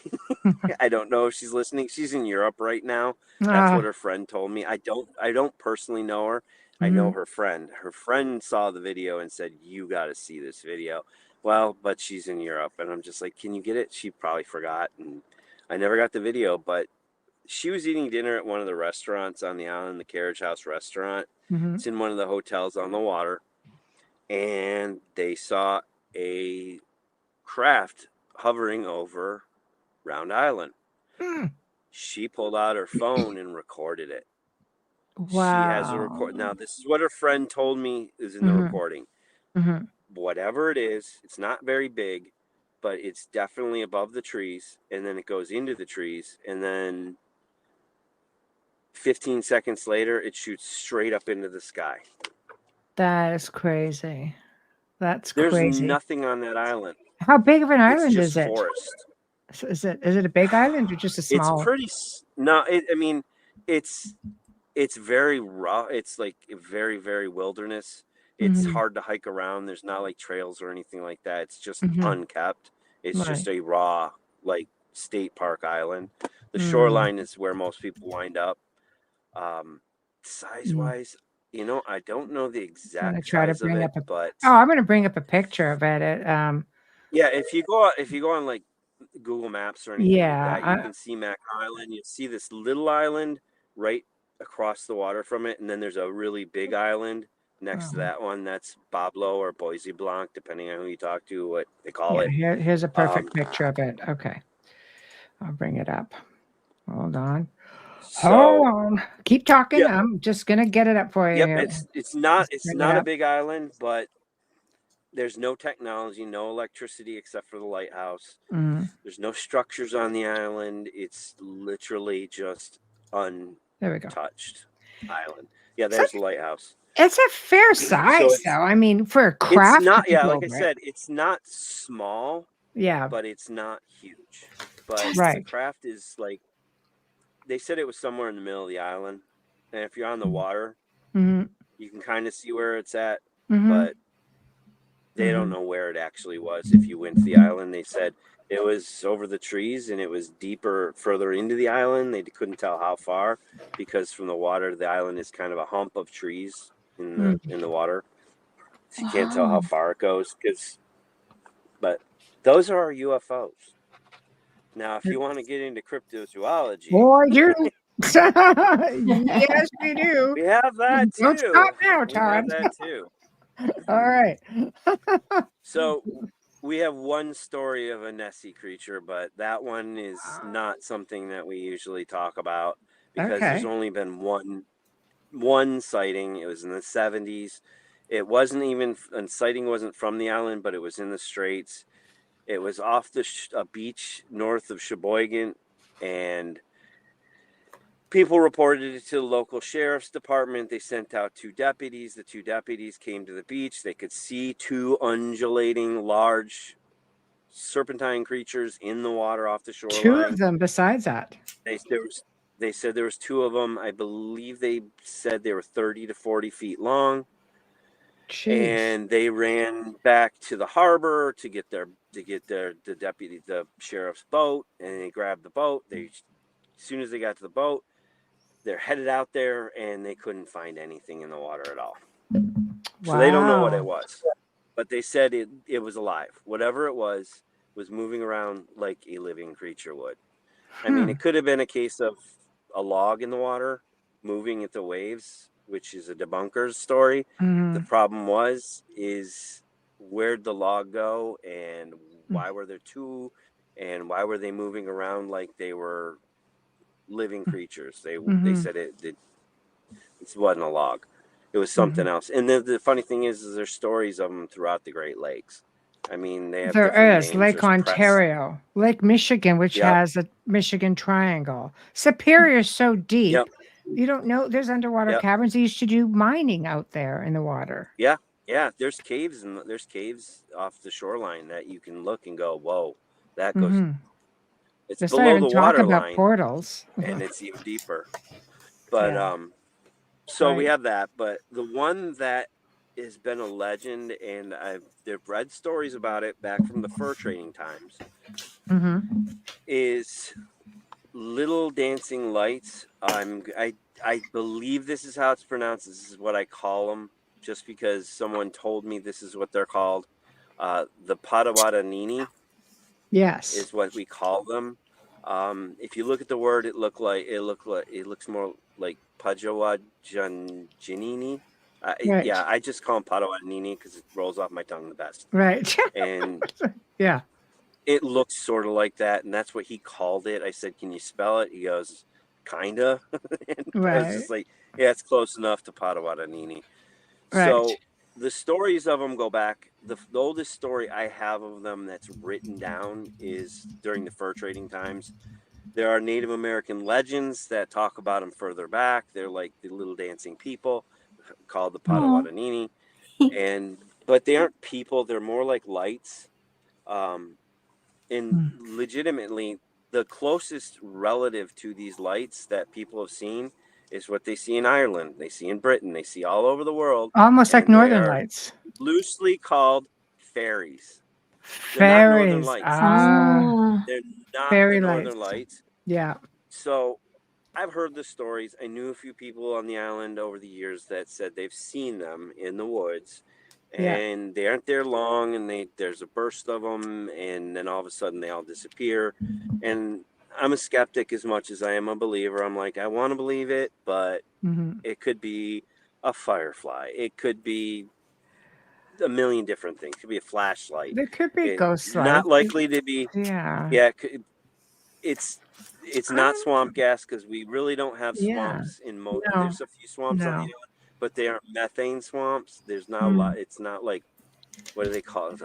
I don't know if she's listening. She's in Europe right now. That's what her friend told me. I don't personally know her. I know her friend. Her friend saw the video and said, you got to see this video. Well, but she's in Europe. And I'm just like, can you get it? She probably forgot. And I never got the video, but she was eating dinner at one of the restaurants on the island, the Carriage House restaurant. It's in one of the hotels on the water. And they saw a craft hovering over Round Island. She pulled out her phone and recorded it. Wow. She has a record. Now, this is what her friend told me is in the recording. Whatever it is, it's not very big, but it's definitely above the trees. And then it goes into the trees. And then 15 seconds later, it shoots straight up into the sky. That is crazy. That's There's crazy. nothing on that island. How big of an island is it? Forest. So is it a big island or just a small? It's pretty. No, I mean, it's very raw. It's like very, very wilderness. It's hard to hike around. There's not like trails or anything like that. It's just unkept. It's just a raw, like, state park island. The shoreline is where most people wind up. Size wise, I don't know the exact size of it, but I'm going to bring up a picture of it. Yeah, if you go on like Google Maps or anything like that, you can see Mackinac Island. You see this little island right across the water from it, and then there's a really big island next to that one. That's Bablo or Boise Blanc, depending on who you talk to, what they call it. Here's a perfect picture of it. Okay, I'll bring it up. Hold on. Hold So on. Keep talking. yeah, I'm just gonna get it up for you yep, here. it's not Bring it a up. big island, but there's no technology, no electricity except for the lighthouse. Mm, There's no structures on the island. It's literally just there we go. untouched island. Yeah, So there's the lighthouse. it's a fair So size, though. I mean, for a it's craft to not, be yeah, like I over it. said, it's not small, Yeah. but it's not huge. But the Right. craft is like, they said it was somewhere in the middle of the island. And if you're on the water, Mm-hmm. you can kind of see where it's at, Mm-hmm. but they don't Mm-hmm. know where it actually was. If you went to the island, they said it was over the trees and it was deeper, further into the island. They couldn't tell how far because from the water, the island is kind of a hump of trees in the water. So you can't tell how far it goes. But those are our UFOs. Now, if you want to get into cryptozoology, Boy, you. Yes, we do. we have that Don't too. stop now, We have Todd. that too. All right. So we have one story of a Nessie creature, but that one is not something that we usually talk about because there's Okay. only been one sighting. It was in the 70s. It wasn't even a sighting wasn't from the island, but it was in the Straits. It was off a beach north of Sheboygan, and people reported it to the local sheriff's department. They sent out 2 deputies. The 2 deputies came to the beach. They could see 2 undulating, large serpentine creatures in the water off the 2 shoreline. of them besides that. They said there was 2 of them. I believe they said they were 30 to 40 feet long. Jeez. And they ran back to the harbor to get the sheriff's boat, and they grabbed the boat. As soon as they got to the boat, they're headed out there, and they couldn't find anything in the water at all. Wow. So they don't know what it was, but they said it was alive. Whatever it was moving around like a living creature would. I mean, it could have been a case of a log in the water moving at the waves, which is a debunker's story. Mm-hmm. The problem is where'd the log go, and why were there 2, and why were they moving around like they were living creatures? They said it wasn't a log. It was something else. And the funny thing is there's stories of them throughout the Great Lakes. I mean, they have There different is names. Lake Ontario, Lake Michigan, which has a Michigan Triangle. Superior is so deep. Yep. You don't know there's underwater caverns. They used to do mining out there in the water. Yeah. There's caves off the shoreline that you can look and go, whoa, that goes. It's Just below the water about line, portals, and it's even deeper. But so we have that. But the one that has been a legend, and I've read stories about it back from the fur trading times, is little dancing lights. I believe this is how it's pronounced. This is what I call them, just because someone told me this is what they're called. The Potawatomi. Yes, is what we call them. If you look at the word, it looks more like Pajawajanini. Right. Yeah, I just call them Potawatomi because it rolls off my tongue the best. Right. And yeah, it looks sort of like that, and that's what he called it. I said, "Can you spell it?" He goes, "Kinda." And I was just like, "Yeah, it's close enough to Potawatomi." Right. So the stories of them go back. The oldest story I have of them that's written down is during the fur trading times. There are Native American legends that talk about them further back. They're like the little dancing people called the Potawatomi. But they aren't people. They're more like lights. And legitimately, the closest relative to these lights that people have seen is what they see in Ireland. They see in Britain. They see all over the world. Almost like Northern Lights. Loosely called fairies. They're not Northern Lights. They're not fairy the Northern Lights. Yeah. So I've heard the stories. I knew a few people on the island over the years that said they've seen them in the woods. And they aren't there long, and there's a burst of them, and then all of a sudden they all disappear. And I'm a skeptic as much as I am a believer. I'm like, I want to believe it, but it could be a firefly. It could be a million different things. It could be a flashlight. There could be ghost lights. Not likely to be. Yeah. Yeah. it's not swamp gas because we really don't have Yeah. swamps in most. No. There's a few swamps on the No. island, but they aren't methane swamps. There's not a lot. It's not like, what do they call it?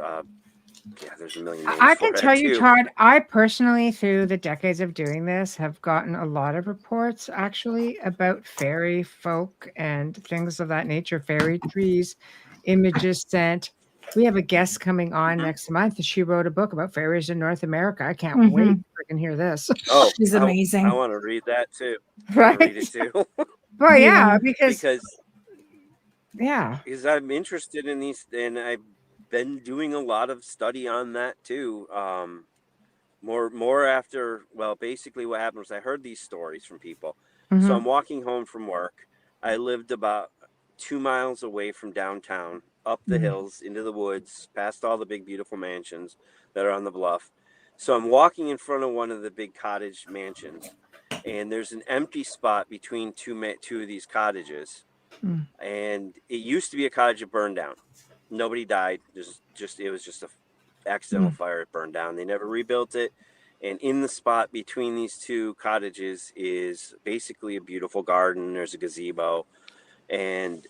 Yeah, there's a million names I for can it tell you, too. Todd, I personally, through the decades of doing this, have gotten a lot of reports actually about fairy folk and things of that nature, fairy trees, images sent. We have a guest coming on next month. She wrote a book about fairies in North America. I can't wait to freaking hear this. Oh, She's amazing. I want to read that too. I Right? wanna read it too. Well, yeah, because because I'm interested in these, and I've been doing a lot of study on that too. More after, well, basically what happened was I heard these stories from people. So I'm walking home from work. I lived about 2 miles away from downtown, up the hills, into the woods, past all the big, beautiful mansions that are on the bluff. So I'm walking in front of one of the big cottage mansions, and there's an empty spot between two of these cottages. And it used to be a cottage that burned down. Nobody died. It was just a accidental fire. It burned down. They never rebuilt it. And in the spot between these two cottages is basically a beautiful garden. There's a gazebo, and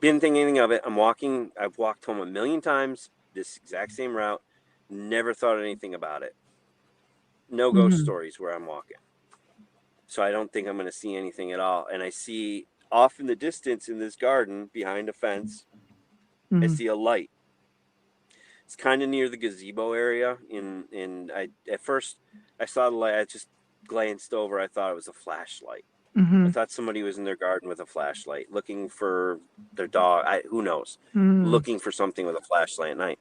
didn't think anything of it. I've walked home a million times, this exact same route. Never thought anything about it. No ghost stories where I'm walking. So I don't think I'm going to see anything at all. And I see off in the distance in this garden behind a fence, I see a light. It's kind of near the gazebo area. At first I saw the light. I just glanced over. I thought it was a flashlight. I thought somebody was in their garden with a flashlight, looking for their dog. Who knows? Looking for something with a flashlight at night.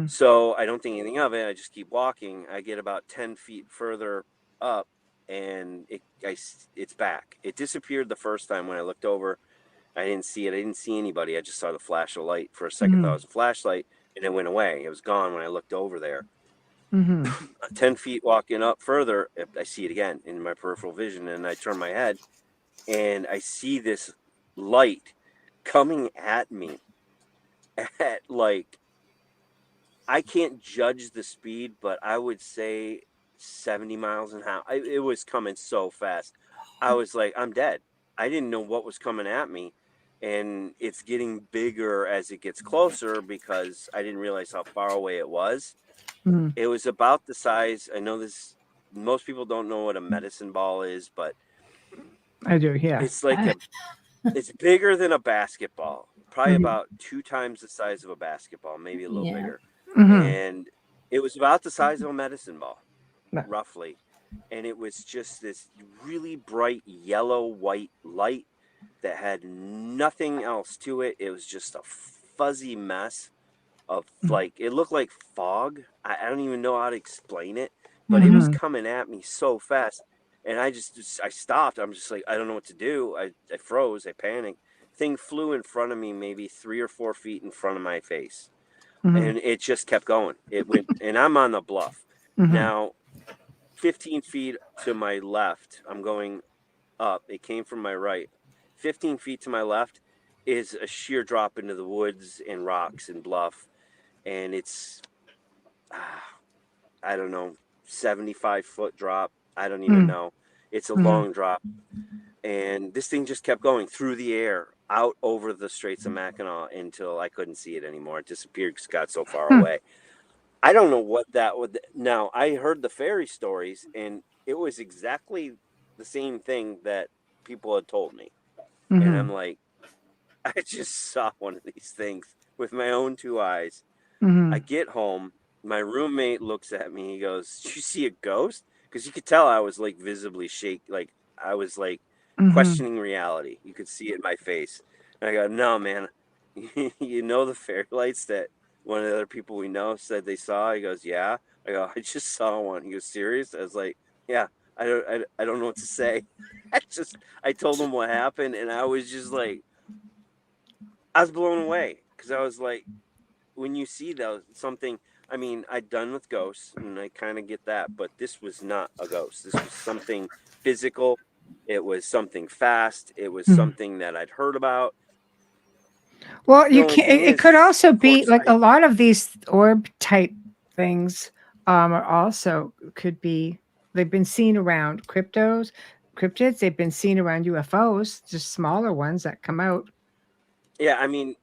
So I don't think anything of it. I just keep walking. I get about 10 feet further up, and it's back. It disappeared the first time when I looked over. I didn't see it. I didn't see anybody. I just saw the flash of light. For a second, thought it was a flashlight, and it went away. It was gone when I looked over there. 10 feet walking up further, I see it again in my peripheral vision, and I turn my head, and I see this light coming at me at, like, I can't judge the speed, but I would say 70 miles an hour. It was coming so fast. I was like, I'm dead. I didn't know what was coming at me. And it's getting bigger as it gets closer because I didn't realize how far away it was. It was about the size. I know most people don't know what a medicine ball is, but I do. Yeah. It's like it's bigger than a basketball, probably about 2 times the size of a basketball, maybe a little bigger. And it was about the size of a medicine ball, roughly. And it was just this really bright yellow-white light that had nothing else to it. It was just a fuzzy mess of, like, it looked like fog. I don't even know how to explain it, but it was coming at me so fast. And I stopped. I'm just like, I don't know what to do. I froze. I panicked. Thing flew in front of me, maybe 3 or 4 feet in front of my face. And it just kept going. It went, and I'm on the bluff. Now, 15 feet to my left, I'm going up. It came from my right. 15 feet to my left is a sheer drop into the woods and rocks and bluff. And it's, I don't know, 75-foot drop. I don't even know. It's a long drop. And this thing just kept going through the air, out over the Straits of Mackinac until I couldn't see it anymore. It disappeared because it got so far away. I don't know what that would. Now, I heard the fairy stories, and it was exactly the same thing that people had told me. And I'm like, I just saw one of these things with my own 2 eyes. I get home. My roommate looks at me. He goes, "Did you see a ghost?" Because you could tell I was, like, visibly like I was, like, questioning reality. You could see it in my face. And I go, "No, man. You know the fairy lights that one of the other people we know said they saw?" He goes, "Yeah." I go, "I just saw one." He goes, "Serious?" I was like, "Yeah, I don't know what to say." I told him what happened, and I was just like, I was blown away because I was like, when you see something, I mean, I'd done with ghosts, and I kind of get that, but this was not a ghost. This was something physical. It was something fast. It was something that I'd heard about. Well, it could also be like a lot of these orb type things Or also could be they've been seen around cryptids. They've been seen around UFOs, just smaller ones that come out. Yeah, I mean,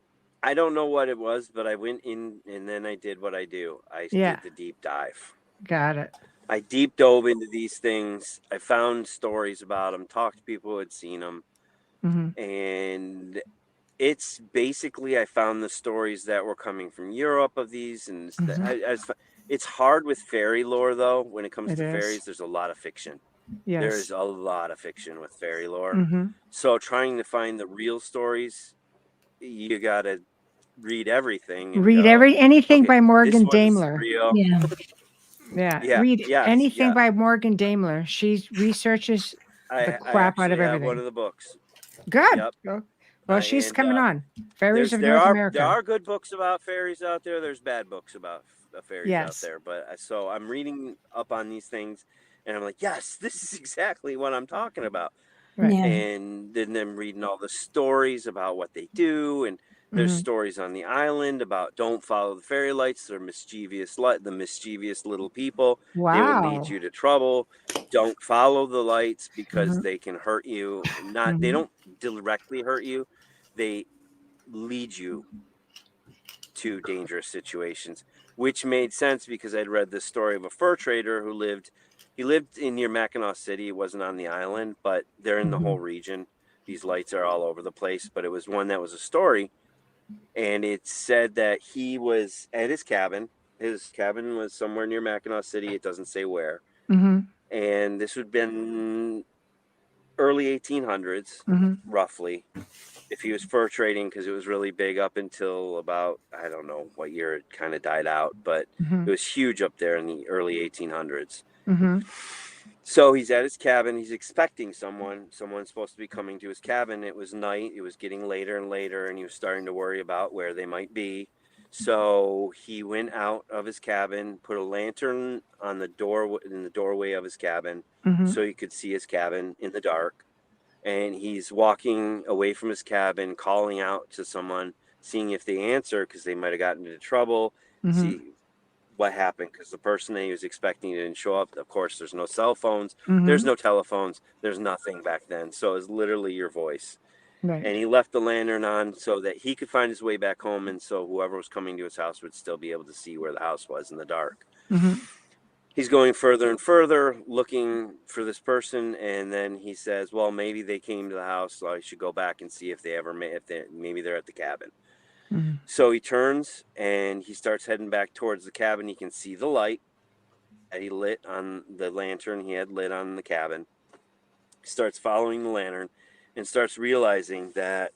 I don't know what it was, but I went in and then I did what I do. I Yeah, did the deep dive. got it. I deep dove into these things. I found stories about them, talked to people who had seen them, Hmm. and it's basically I found the stories that were coming from Europe of these, and Hmm. it's hard with fairy lore though. When it comes It to is. fairies, there's a lot of fiction. Yes. There's a lot of fiction with fairy lore. Hmm. So trying to find the real stories, you gotta read everything and Read go, anything okay, by this Morgan one's Daimler. real. Yeah. Yeah, Yeah, read yes, anything yeah. by Morgan Daimler. She researches the I crap out of actually have one everything. of the books. Good. Yep. Well, she's And coming on. Fairies of there North are America. good books about fairies out there. There's bad books about fairies out Yes. there. But so I'm reading up on these things, and I'm like, yes, this is exactly what I'm talking about. Right. Yeah. And then I'm reading all the stories about what they do, and there's Hmm. stories on the island about don't follow the fairy lights. They're mischievous, the mischievous little people. They will lead Wow. you to trouble. Don't follow the lights because Hmm. they can hurt you. Not they Hmm. don't directly hurt you. They lead you to dangerous situations, which made sense because I'd read this story of a fur trader who lived in near Mackinac City. It wasn't on the island, but they're in the Hmm. whole region. These lights are all over the place, but it was one that was a story, and it said that he was at his cabin. His cabin was somewhere near Mackinac City. It doesn't say where. Hmm. And this would have been early 1800s, Hmm. roughly, if he was fur trading, because it was really big up until about, I don't know what year it kind of died out, but Hmm. it was huge up there in the early 1800s. Hmm. So he's at his cabin. He's expecting someone's supposed to be coming to his cabin. It was night. It was getting later and later, and he was starting to worry about where they might be. So he went out of his cabin, put a lantern on the door in the doorway of his cabin, Hmm. so he could see his cabin in the dark. And he's walking away from his cabin, calling out to someone, seeing if they answer because they might have gotten into trouble, Hmm. see what happened because the person that he was expecting didn't show up. Of course, there's no cell phones, there's Hmm. no telephones, there's nothing back then. So it's literally your voice. Right. And he left the lantern on so that he could find his way back home, and so whoever was coming to his house would still be able to see where the house was in the dark. Hmm. He's going further and further looking for this person, and then he says, well, maybe they came to the house, so I should go back and see if they ever maybe they're at the cabin. Hmm. So he turns and he starts heading back towards the cabin. He can see the light that he lit on the lantern he had lit on the cabin. He starts following the lantern and starts realizing that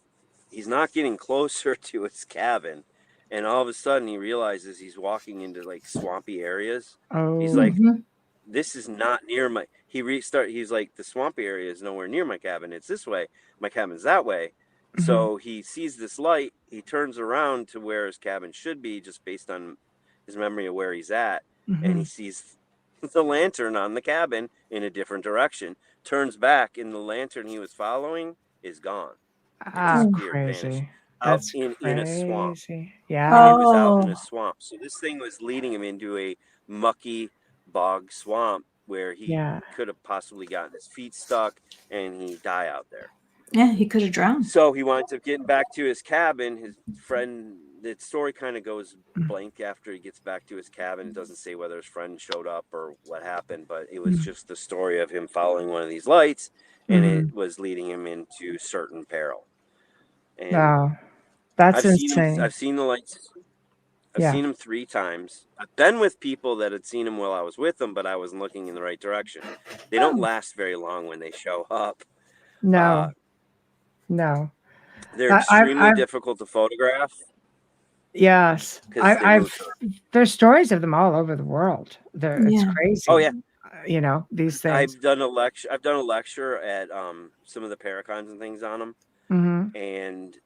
he's not getting closer to his cabin. And all of a sudden he realizes he's walking into like swampy areas. He's Oh. like, Hmm. this is not near my he's like, the swampy area is nowhere near my cabin. It's this way. My cabin's that way. Hmm. So he sees this light. He turns around to where his cabin should be, just based on his memory of where he's at, and Hmm. he sees the lantern on the cabin in a different direction. Turns back, and the lantern he was following is gone. It Ah, disappeared, vanished crazy. out That's in a swamp. crazy. Yeah. And it was out in a Oh. swamp. So this thing was leading him into a mucky bog swamp where he Yeah. could have possibly gotten his feet stuck and he'd die out there. Yeah, he could have drowned. So he winds up getting back to his cabin. His friend, the story kind of goes blank after he gets back to his cabin. It doesn't say whether his friend showed up or what happened, but it was just the story of him following one of these lights, and Hmm. it was leading him into certain peril. And Wow. That's I've seen him. insane. I've seen the lights. I've Yeah. seen him 3 times. I've been with people that had seen him while I was with them, but I wasn't looking in the right direction. They don't last very long when they show up. No. No. They're extremely I've difficult to photograph yes. because they move. There's stories of them all over the world. It's Yeah. crazy. Oh yeah, These things. I've done a lecture at some of the paracons and things on them, Hmm. and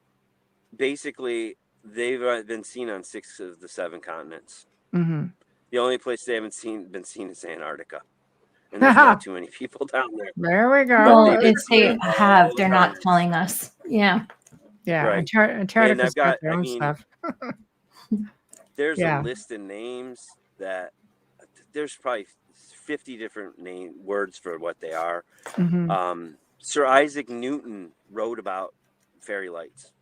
basically they've been seen on 6 of the 7 continents. Hmm. The only place they haven't been seen is Antarctica, and there's not too many people down there. There we go. Well, they've been if they seen all have, the they're not continents. telling us. Yeah. Yeah. Right. Antarctica's got their I own mean, stuff. there's a Yeah. list of names that there's probably 50 different words for what they are. Mm-hmm. Sir Isaac Newton wrote about fairy lights.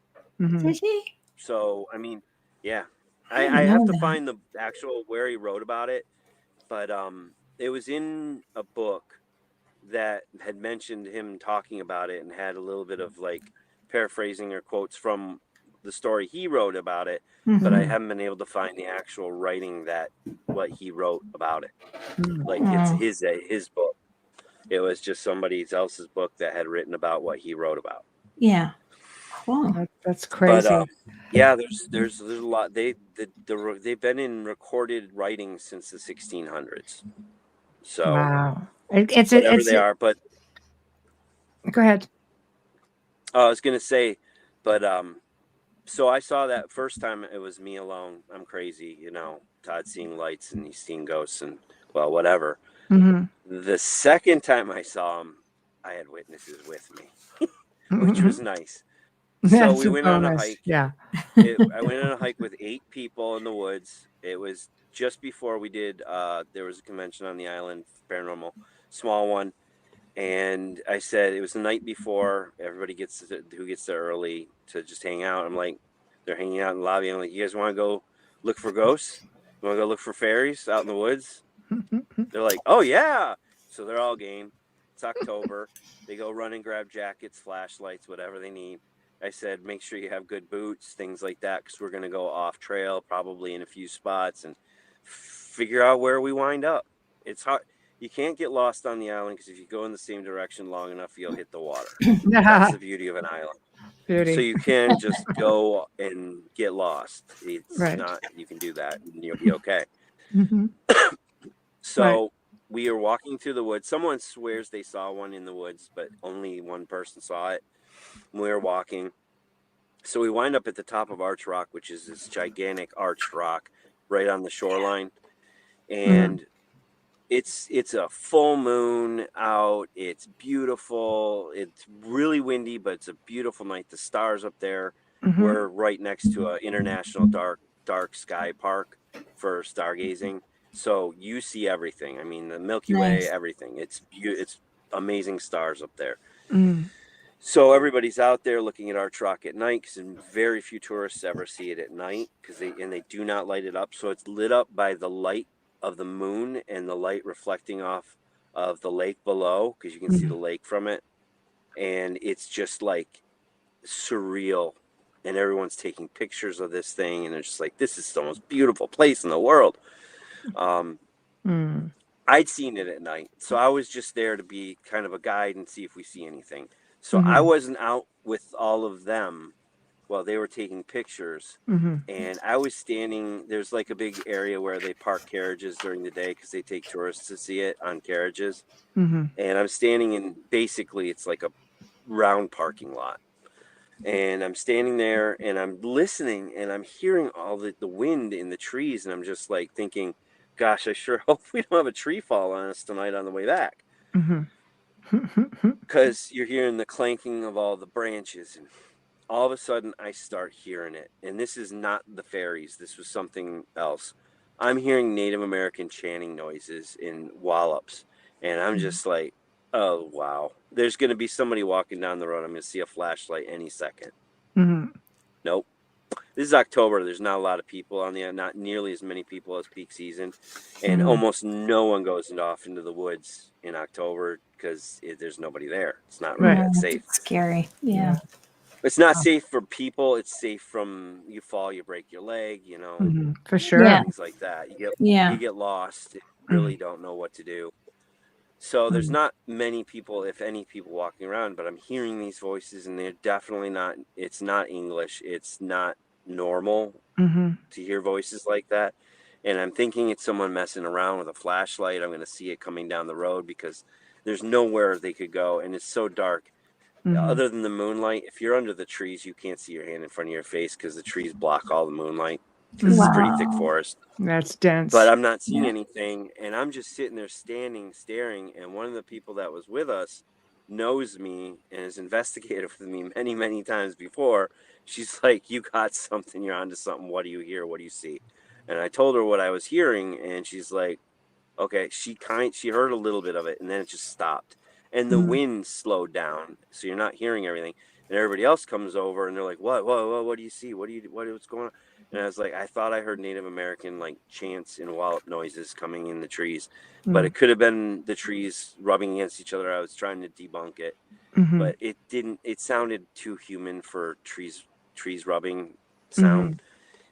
Mm-hmm. Did he? So, I mean, yeah, I I didn't have know to that. find the actual where he wrote about it, but it was in a book that had mentioned him talking about it and had a little bit of like paraphrasing or quotes from the story he wrote about it, but I Mhm. haven't been able to find the actual writing that what he wrote about it. Mm-hmm. Like it's Oh, his book. It was just somebody else's book that had written about what he wrote about. yeah. Cool. That's But crazy. yeah, there's a lot. They've been in recorded writings since the 1600s. So Wow. whatever they are, but Go ahead. I was gonna say, but so I saw that first time. It was me alone. I'm crazy, Todd seeing lights and he's seeing ghosts and well, whatever. Mm-hmm. The second time I saw him, I had witnesses with me, which was nice. So That's we a went on a bonus. hike. Yeah. I went on a hike with 8 people in the woods. It was just before we did. There was a convention on the island, Paranormal, small one, and I said it was the night before. Everybody who gets there early to just hang out. I'm like, they're hanging out in the lobby. I'm like, you guys want to go look for ghosts? You want to go look for fairies out in the woods? They're like, oh yeah. So they're all game. It's October. They go run and grab jackets, flashlights, whatever they need. I said, make sure you have good boots, things like that, because we're going to go off trail, probably in a few spots, and figure out where we wind up. It's hard. You can't get lost on the island because if you go in the same direction long enough, you'll hit the water. That's the beauty of an island. Beauty. So you can just go and get lost. It's Right. not, you can do that and you'll be okay. Mm-hmm. So we are walking through the woods. Someone swears they saw one in the woods, but only one person saw it. We were walking. So we wind up at the top of Arch Rock, which is this gigantic arch rock right on the shoreline. And it's a full moon out. It's beautiful. It's really windy, but it's a beautiful night. The stars up there. Mm-hmm. We're right next to an international dark sky park for stargazing. So you see everything. I mean, the Milky Way, everything. It's amazing stars up there. Mm. So everybody's out there looking at Arch Rock at night because very few tourists ever see it at night because they do not light it up. So it's lit up by the light of the moon and the light reflecting off of the lake below because you can see the lake from it. And it's just like surreal. And everyone's taking pictures of this thing. And it's just like, this is the most beautiful place in the world. I'd seen it at night. So I was just there to be kind of a guide and see if we see anything. So I wasn't out with all of them while they were taking pictures. And I was standing, there's like a big area where they park carriages during the day because they take tourists to see it on carriages. And I'm standing in, basically it's like a round parking lot. And I'm standing there and I'm listening and I'm hearing all the wind in the trees. And I'm just like thinking, gosh, I sure hope we don't have a tree fall on us tonight on the way back. Because you're hearing the clanking of all the branches. And all of a sudden I start hearing it. And this is not the fairies. This was something else. I'm hearing Native American chanting noises in wallops. And I'm just like, oh, wow. There's going to be somebody walking down the road. I'm going to see a flashlight any second. Nope. This is October. There's not a lot of people on the, not nearly as many people as peak season. And almost no one goes off into the woods in October because there's nobody there. It's not really that safe. It's scary. Yeah. It's not safe for people. It's safe from you fall, you break your leg, For sure. things like that. You get lost. You really don't know what to do. So there's not many people, if any people walking around, but I'm hearing these voices and they're definitely not, it's not English. It's not normal to hear voices like that. And I'm thinking it's someone messing around with a flashlight. I'm going to see it coming down the road because there's nowhere they could go. And it's so dark. Other than the moonlight, if you're under the trees, you can't see your hand in front of your face because the trees block all the moonlight. Because it's pretty thick forest. That's dense. But I'm not seeing anything. And I'm just sitting there staring. And one of the people that was with us knows me and has investigated with me many, many times before. She's like, you got something. You're onto something. What do you hear? What do you see? And I told her what I was hearing. And she's like, Okay, she heard a little bit of it, and then it just stopped, and the wind slowed down, so you're not hearing everything. And everybody else comes over, and they're like, What do you see? What's going on?" And I was like, "I thought I heard Native American like chants and wallop noises coming in the trees, but it could have been the trees rubbing against each other." I was trying to debunk it, but it didn't. It sounded too human for trees rubbing sound.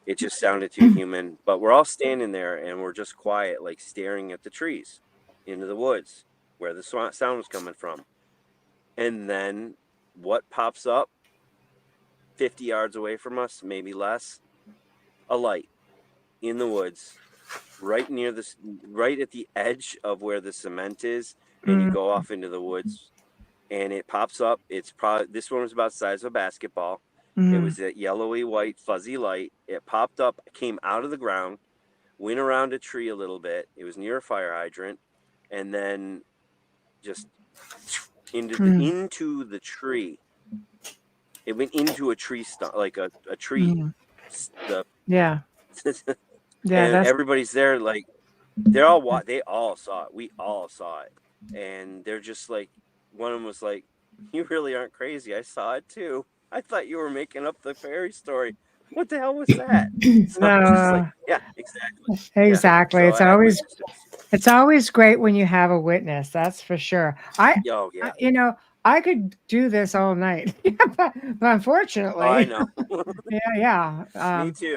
It just sounded too human. But we're all standing there and we're just quiet, like staring at the trees into the woods where the sound was coming from. And then what pops up 50 yards away from us, maybe less? A light in the woods, right at the edge of where the cement is. And you go off into the woods and it pops up. This one was about the size of a basketball. It was that yellowy white fuzzy light. It popped up, came out of the ground, went around a tree a little bit. It was near a fire hydrant, and then just into the tree. It went into a tree stump, like a tree. Yeah. And everybody's there, like they all saw it. We all saw it, and they're just like, one of them was like, "You really aren't crazy. I saw it too. I thought you were making up the fairy story. What the hell was that?" So I was just like, yeah, Exactly. Yeah. So it's always great when you have a witness. That's for sure. I could do this all night, but unfortunately, I know. yeah. Me too.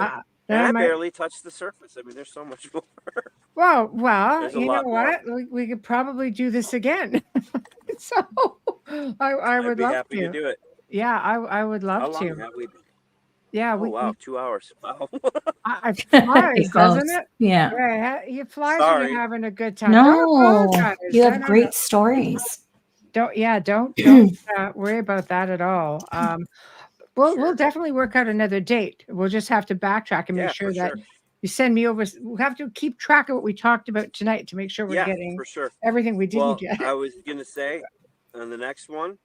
And I barely touched the surface. I mean, there's so much more. Well, There's a you know lot more. what? We could probably do this again. So I would I'd be love happy to do it. Yeah, I would love How long to. have we been? Yeah, wow, 2 hours. Wow. It flies, It doesn't goes. it? Yeah. Yeah, it flies when Sorry. you're having a good time. Don't No, apologize. you have No. great stories. Don't worry about that at all. We'll definitely work out another date. We'll just have to backtrack and make sure that you send me over. We'll have to keep track of what we talked about tonight to make sure we're getting for sure. everything we didn't get. I was gonna say, on the next one,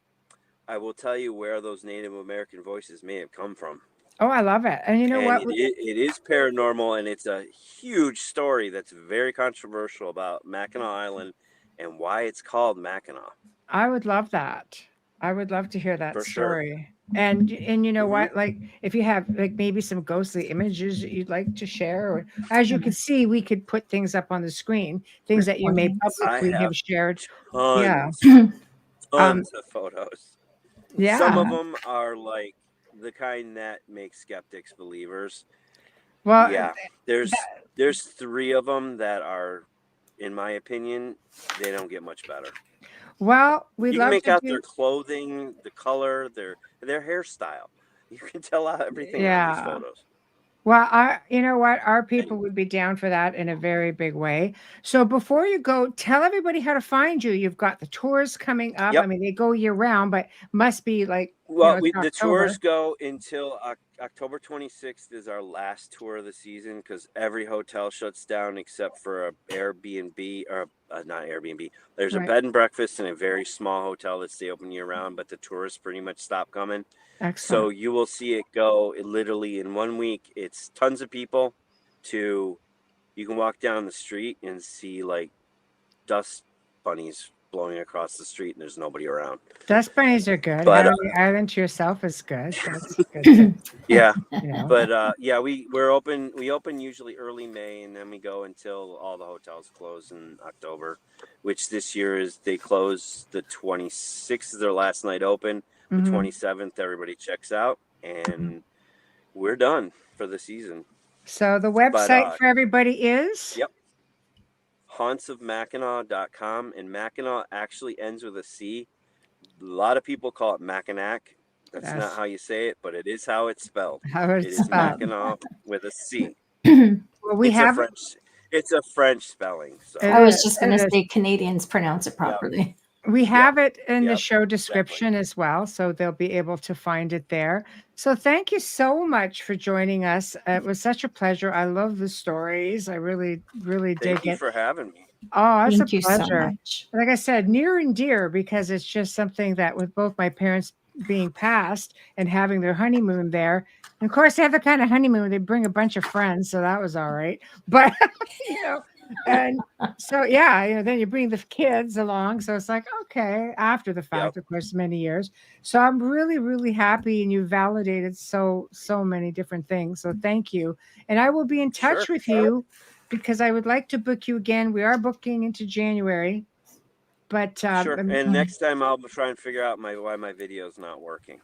I will tell you where those Native American voices may have come from. Oh, I love it. And you know what? It is paranormal, and it's a huge story that's very controversial about Mackinac Island and why it's called Mackinac. I would love that. I would love to hear that For sure. story. And you know what? Like if you have like maybe some ghostly images that you'd like to share, or as you can see, we could put things up on the screen, things that you may publicly have shared. Tons of photos. Yeah. Some of them are like the kind that make skeptics believers. Well, yeah, there's 3 of them that are, in my opinion, they don't get much better. Well, we you love can make to out their clothing, the color, their hairstyle. You can tell out everything on these photos. Well, you know what? Our people would be down for that in a very big way. So before you go, tell everybody how to find you. You've got the tours coming up. Yep. I mean, they go year round, but must be like, well, the tours go until October 26th is our last tour of the season, because every hotel shuts down except for a Airbnb, or not Airbnb. There's a bed and breakfast and a very small hotel that stay open year round, but the tourists pretty much stop coming. Excellent. So you will see it go literally in 1 week. It's tons of people. You can walk down the street and see like dust bunnies blowing across the street, and there's nobody around. Dust bunnies are good. Having the island to yourself is good. That's good. Yeah. You know. But we're open. We open usually early May, and then we go until all the hotels close in October, which this year they close the 26th is their last night open. The 27th, everybody checks out, and we're done for the season. So the website for everybody is? Yep. hauntsofmackinac.com, and Mackinac actually ends with a C. A lot of people call it Mackinac. That's not how you say it, but it is how it's spelled. It is Mackinac with a C. Well, it's a French spelling. So. I was just going to say Canadians pronounce it properly. We have it in the show description as well, so they'll be able to find it there. So thank you so much for joining us. It was such a pleasure. I love the stories. I really, really dig it. Thank you for having me. Oh, it's Thank a you pleasure. so much. Like I said, near and dear, because it's just something that with both my parents being passed and having their honeymoon there. And of course, they have the kind of honeymoon, they bring a bunch of friends, so that was all right. But, And so, yeah, then you bring the kids along. So it's like, okay, after the fact, of course, many years. So I'm really, really happy, and you validated so many different things. So thank you. And I will be in touch with you because I would like to book you again. We are booking into January. But Sure. And next time I'll try and figure out why my video is not working.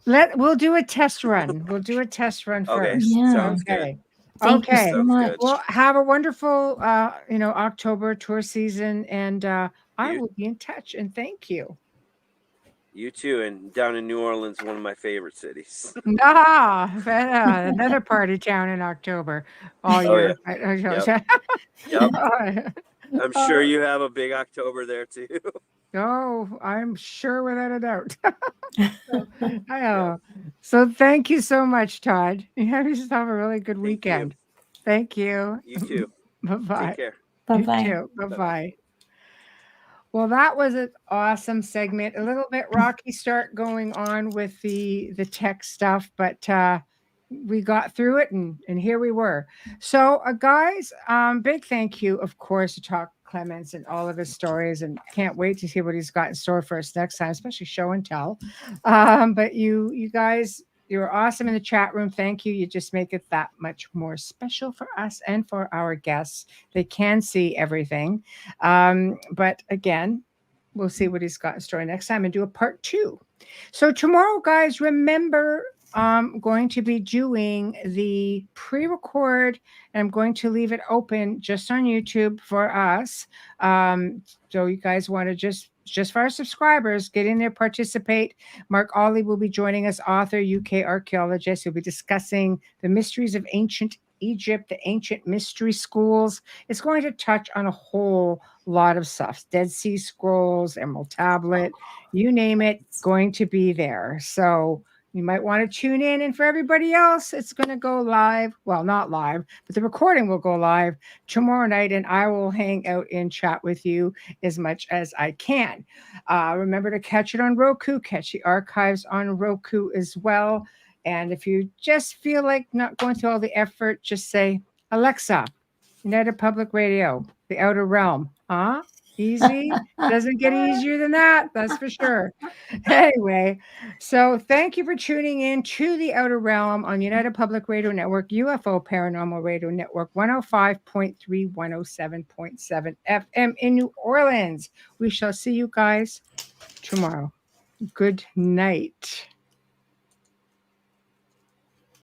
we'll do a test run. We'll do a test run Okay. first. Yeah. Sounds good. Okay. Thank you Okay. so Sounds much. good. Well, have a wonderful, October tour season, and I You- will be in touch. And thank you. You too. And down in New Orleans, one of my favorite cities. Another party town in October all year. Yep. I'm sure you have a big October there too. Oh, I'm sure without a doubt. So thank you so much, Todd. You have yourself a really good weekend. Thank you. You too. Bye-bye. Take care. Bye-bye. You too. Bye-bye. Well, that was an awesome segment. A little bit rocky start going on with the tech stuff, but we got through it, and here we were. So, guys, big thank you, of course, to Todd Clements and all of his stories, and can't wait to see what he's got in store for us next time, especially show and tell. But you guys, you're awesome in the chat room. Thank you. You just make it that much more special for us and for our guests. They can see everything. But again, we'll see what he's got in store next time and do a part 2. So tomorrow, guys, remember, I'm going to be doing the pre-record, and I'm going to leave it open just on YouTube for us. So you guys want to just for our subscribers, get in there, participate. Mark Ollie will be joining us, author, UK archaeologist. He'll be discussing the mysteries of ancient Egypt, the ancient mystery schools. It's going to touch on a whole lot of stuff. Dead Sea Scrolls, Emerald Tablet, you name it, going to be there. So you might want to tune in. And for everybody else, it's going to go live. Well, not live, but the recording will go live tomorrow night, and I will hang out and chat with you as much as I can. Remember to catch it on Roku, catch the archives on Roku as well. And if you just feel like not going through all the effort, just say, Alexa, United Public Radio, The Outer Realm. Easy. Doesn't get easier than that. That's for sure. Anyway, so thank you for tuning in to The Outer Realm on United Public Radio Network, UFO Paranormal Radio Network, 105.3, 107.7 FM in New Orleans. We shall see you guys tomorrow. Good night.